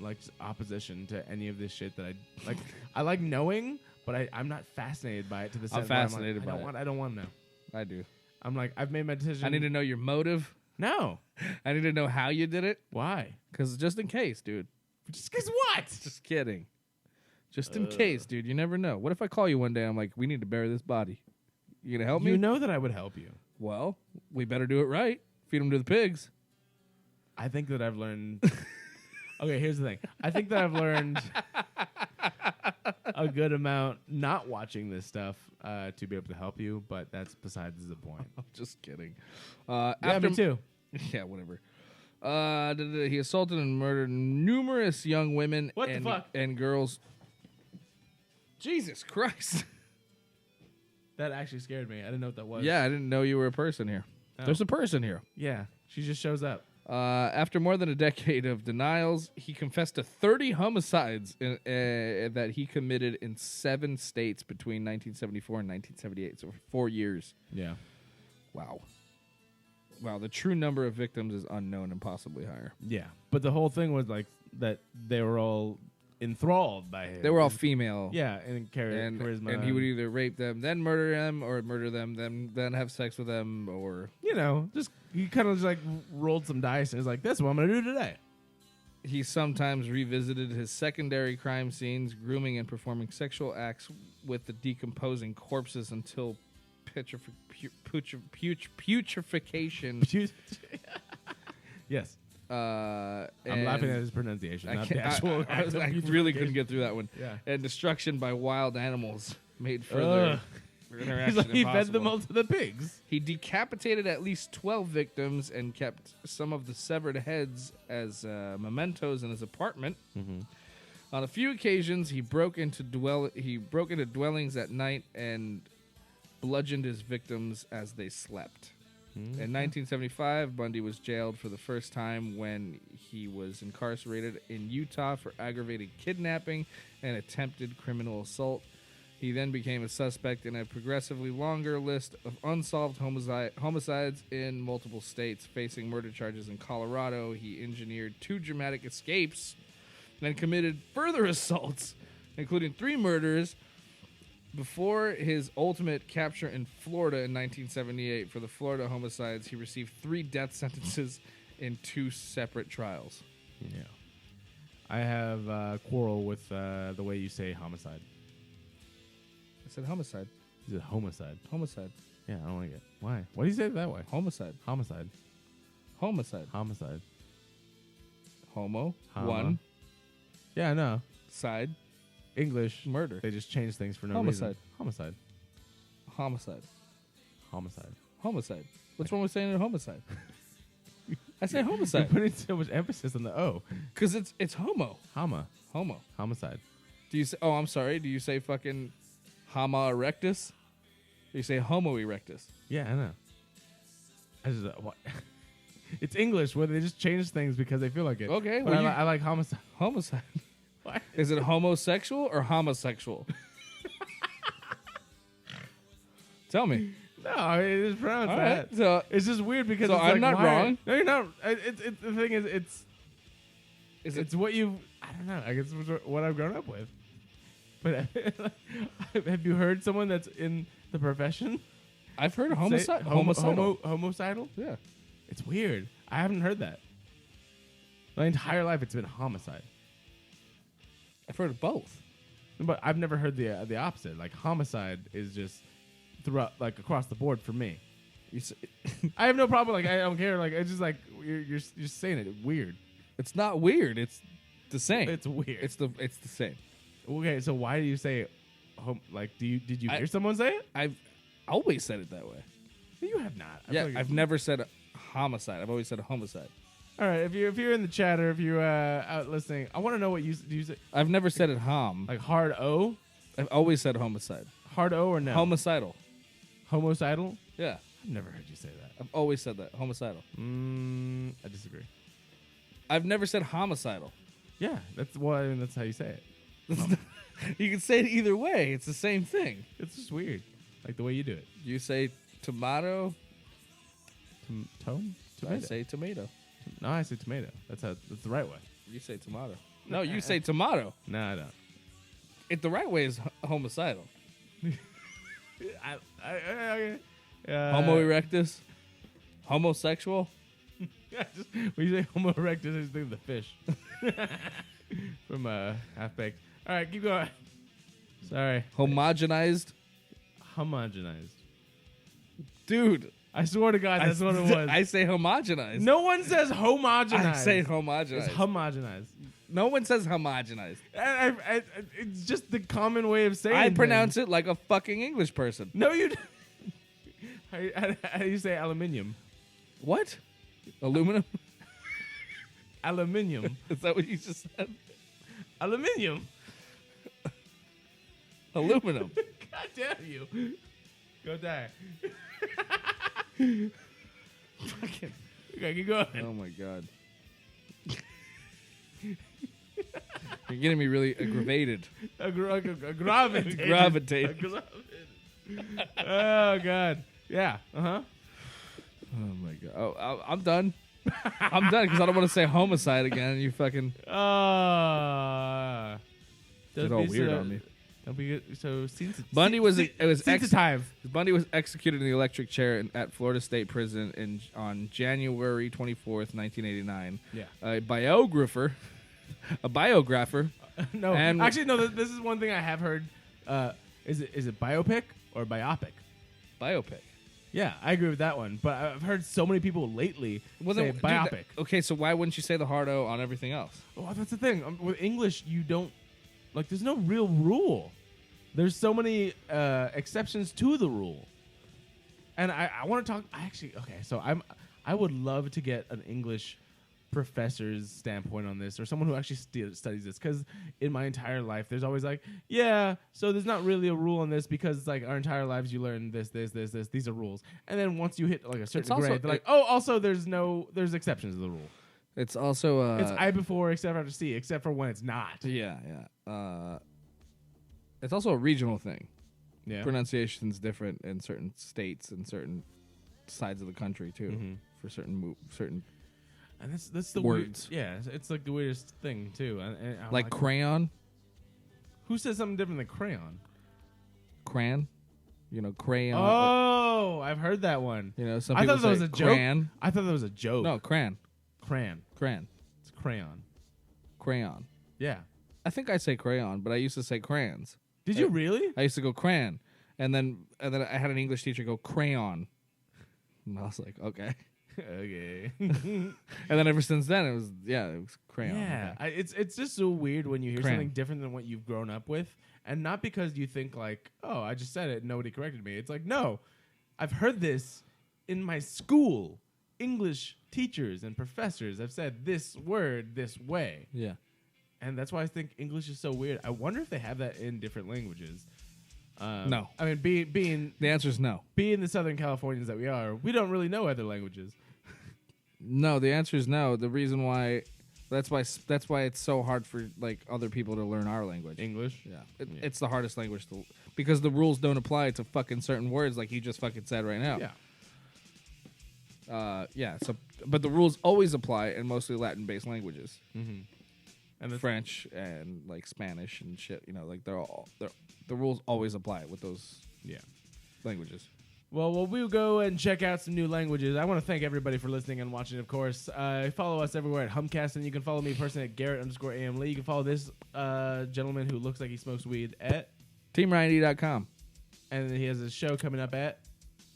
like opposition to any of this shit that I like. I like knowing, but I'm not fascinated by it to the sense where fascinated by it. I don't want to know. I do. I'm like, I've made my decision. I need to know your motive. No. I need to know how you did it. Why? Because just in case, dude. Just because what? Just kidding. Just in case, dude. You never know. What if I call you one day? I'm like, we need to bury this body. You gonna help me? You know that I would help you. Well, we better do it right. Feed them to the pigs. I think that I've learned. Okay, here's the thing. I think that I've learned a good amount not watching this stuff to be able to help you, but that's besides the point. I'm just kidding. Yeah, me too. Yeah, whatever. He assaulted and murdered numerous young women What the fuck? and girls. Jesus Christ. That actually scared me. I didn't know what that was. Yeah, I didn't know you were a person here. Oh. There's a person here. Yeah, she just shows up. After more than a decade of denials, he confessed to 30 homicides that he committed in 7 states between 1974 and 1978, so for 4 years. Yeah. Wow. The true number of victims is unknown and possibly higher. Yeah. But the whole thing was like that they were all enthralled by him. They were all female. Yeah, and charisma. And he would either rape them, then murder them, or murder them, then have sex with them, or... You know, just he kind of just like rolled some dice and was like, "That's what I'm going to do today." He sometimes revisited his secondary crime scenes, grooming and performing sexual acts with the decomposing corpses until putrefaction. Yes. I'm laughing at his pronunciation, not the I actual. really couldn't get through that one. Yeah. And destruction by wild animals made further interaction He's like, he fed them impossible. all to the pigs. He decapitated at least 12 victims and kept some of the severed heads as mementos in his apartment. Mm-hmm. On a few occasions, he broke into dwellings at night and bludgeoned his victims as they slept. Mm-hmm. In 1975, Bundy was jailed for the first time when he was incarcerated in Utah for aggravated kidnapping and attempted criminal assault. He then became a suspect in a progressively longer list of unsolved homicides in multiple states. Facing murder charges in Colorado, he engineered 2 dramatic escapes and committed further assaults, including 3 murders, before his ultimate capture in Florida in 1978. For the Florida homicides, he received 3 death sentences in 2 separate trials. Yeah. I have a quarrel with the way you say homicide. I said homicide. Is it homicide? Homicide. Yeah, I don't like it. Why? Why do you say it that way? Homicide. Homicide. Homicide. Homicide. Homo. Hama. 1. Yeah, I know. Side. English. Murder. They just change things for no Homicide. reason. Homicide. Homicide. Homicide. Homicide. What's wrong with saying a homicide? I say You're homicide putting so much emphasis on the O. because it's homo. Homo. Homicide. Do Do you say? Oh, I'm sorry. Do you say fucking Homo erectus? Or you say Homo erectus? Yeah, I know. I just what? It's English where they just change things because they feel like it. Okay, but well, I like homicide. Homicide. What? Is it homosexual or homosexual? Tell me. No, I mean, it's pronounced All that. right, so It's just weird because So it's I'm like, not why- wrong? No, you're not. The thing is, is it's it? what you. I don't know. I guess it's what I've grown up with. But have you heard someone that's in the profession I've heard of say homicide. Homicidal. homicidal? Yeah. It's weird. I haven't heard that. My entire life, it's been homicide. refer to both. But I've never heard the opposite. Like homicide is just throughout, like across the board for me. I have no problem. Like I don't care. Like it's just like you're saying it weird. It's not weird. It's the same. It's weird. It's the same. Okay, so why do you say like did you hear someone say it? I've always said it that way. You have not. I feel Yeah, like I've never said homicide. I've always said homicide. All right, if you're in the chat or if you're out listening, I want to know what do you say. I've never said it Like hard O, I've always said homicide. hard O or no? Homicidal. Homicidal. Yeah, I've never heard you say that. I've always said that. Homicidal. I disagree. I've never said homicidal. Yeah, that's why. That's how you say it. You can say it either way. It's the same thing. It's just weird, like the way you do it. You say tomato. Tomato. I say tomato. No, I say tomato. That's the right way. You say tomato. No, you say tomato. No, I don't. The right way is homicidal. Homo erectus. Homosexual. When you say Homo erectus, I just think of the fish from Half Baked. All right, keep going. Sorry. Homogenized. Homogenized. Dude. I swear to God, that's what it was. I say homogenized. No one says homogenized. I say homogenized. It's homogenized. No one says homogenized. It's just the common way of saying I things. pronounce it like a fucking English person. No, you how do you say aluminium? What? Aluminum? Aluminium. Is that what you just said? Aluminium. Aluminum. God damn you. Go die. Fucking. Okay, keep going. Oh my God. You're getting me really aggravated. Aggravated. Gravitated. Oh God. Yeah. Uh-huh. Oh my God. Oh, I'm done. I'm done because I don't want to say homicide again. You fucking. Get all weird on me. Don't be so. Bundy was time. Bundy was executed in the electric chair at Florida State Prison on January 24th, 1989. Yeah. A biographer. No, and actually, no. This is one thing I have heard. Is it biopic or biopic? Biopic. Yeah, I agree with that one. But I've heard so many people lately say biopic. Okay, so why wouldn't you say the hard O on everything else? Well, that's the thing. With English, you don't there's no real rule. There's so many exceptions to the rule. And I want to talk. So I would love to get an English professor's standpoint on this, or someone who actually studies this, because in my entire life there's always like, yeah, so there's not really a rule on this because like our entire lives you learn this, these are rules, and then once you hit like a certain grade, they're like, oh, also there's exceptions to the rule. It's also it's I before except after C, except for when it's not. Yeah. It's also a regional thing. Yeah, Pronunciation's different in certain states and certain sides of the country too, for certain. And that's the words. Weird, yeah, it's like the weirdest thing too. And like crayon. Who says something different than crayon? Crayon. Crayon. Oh, I've heard that one. Some I people thought that was a joke. Crayon. I thought that was a joke. No, crayon. Crayon. It's crayon. Crayon. Yeah. I think I say crayon, but I used to say crayons. Did you really? I used to go crayon, and then I had an English teacher go crayon, and I was like, okay. Okay. And then ever since then, it was crayon. Yeah, okay. it's just so weird when you hear Crayon. something different than what you've grown up with, and not because you think like, oh, I just said it, and nobody corrected me. It's like, no, I've heard this in my school. English teachers and professors have said this word this way. Yeah, and that's why I think English is so weird. I wonder if they have that in different languages. No, I mean, being the answer is no. Being the Southern Californians that we are, we don't really know other languages. No, the answer is no. The reason why, that's why it's so hard for like other people to learn our language. English. Yeah, it's the hardest language because the rules don't apply to fucking certain words like you just fucking said right now. Yeah. So, but the rules always apply in mostly Latin-based languages, and French and like Spanish and shit. Like the rules always apply with those languages. Well, we'll go and check out some new languages. I want to thank everybody for listening and watching, of course. Follow us everywhere at Humpcast, and you can follow me personally at Garrett_AM Lee. You can follow this gentleman who looks like he smokes weed at, TeamRyanD.com. and he has a show coming up at.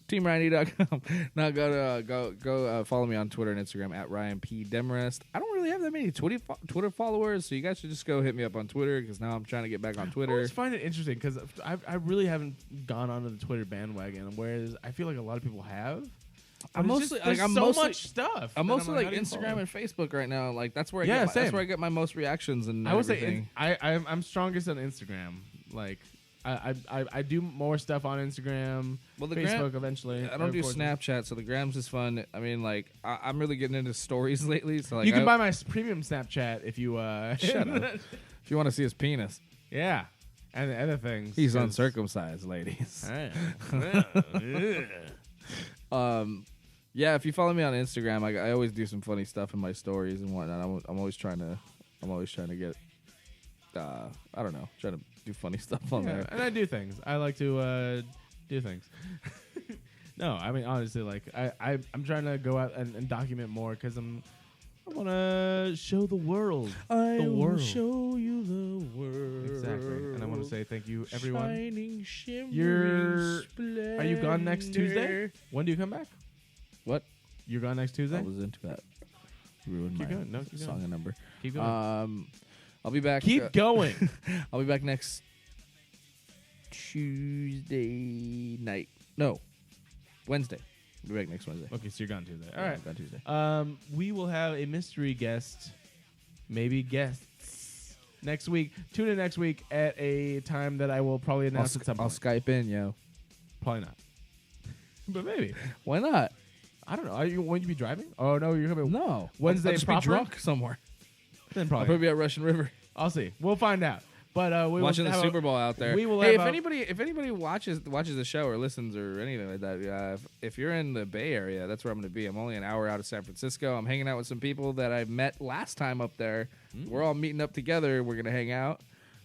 TeamRyanD.com. Now go follow me on Twitter and Instagram at Ryan P. Demarest. I don't really have that many Twitter followers, so you guys should just go hit me up on Twitter because now I'm trying to get back on I Twitter. always find it interesting because I really haven't gone onto the Twitter bandwagon, whereas I feel like a lot of people have. I'm mostly there's I'm so mostly much stuff. I'm that mostly like how do you Instagram follow? and Facebook right now. Like that's where Yeah, that's same. where I get my most reactions and I would everything. say I'm strongest on Instagram. Like I do more stuff on Instagram. Well, the Facebook gram- eventually. I don't do of course. Snapchat, so the grams is fun. I mean, like I'm really getting into stories lately. So like, You can buy my premium Snapchat if you Shut up. If you want to see his penis, Yeah, and the other things. he's 'cause- uncircumcised, ladies. Yeah. Yeah, if you follow me on Instagram, I always do some funny stuff in my stories and whatnot. I'm always trying to get, I don't know, trying to do funny stuff on Yeah, there. and I do things. I like to do things. No, I mean honestly, like I'm trying to go out and document more because I want to show the world. The world. show you the world. Exactly. And I want to say thank you, everyone. Shining, shimmering Are you gone next Tuesday? splendor. When do you come back? What? You're gone next Tuesday? I was into that. Ruined Keep my going. No, keep song going. and number. Keep going. I'll be back. Keep going. I'll be back next Tuesday night. No, Wednesday. I'll be back next Wednesday. Okay, so you're gone Tuesday. All Yeah, right. I'm gone Tuesday. We will have a mystery guest, maybe guests, next week. Tune in next week at a time that I will probably announce at some I'll point. Skype in, yo. Probably not. But maybe. Why not? I don't know. Won't you be driving? Oh, no, you're coming. No. Wednesday I'll just proper? be drunk somewhere. Then I'll probably. probably be at Russian River I'll see. We'll find out. But we watching will the have Super Bowl out there. We will hey, have if anybody watches the show or listens or anything like that, if you're in the Bay Area, that's where I'm going to be. I'm only an hour out of San Francisco. I'm hanging out with some people that I met last time up there. We're all meeting up together. We're going to hang out.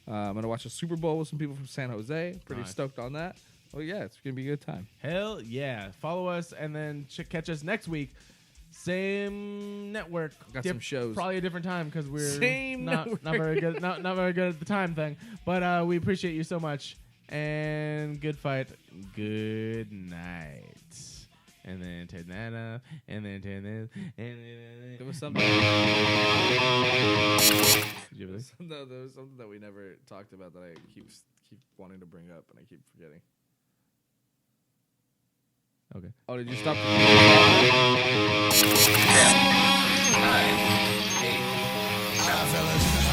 I'm going to watch a Super Bowl with some people from San Jose. Pretty Nice. stoked on that. Oh yeah, it's going to be a good time. Hell yeah. Follow us and then catch us next week. Same network. Got some shows. Probably a different time because we're Same not very good. Not very good at the time thing. But we appreciate you so much. And good fight. Good night. And then turn that up. And then turn this. And then There was something. Did you really? No, there was something that we never talked about that I keep wanting to bring up and I keep forgetting. Okay. Oh, did you stop? 9, 8. Now, fellas.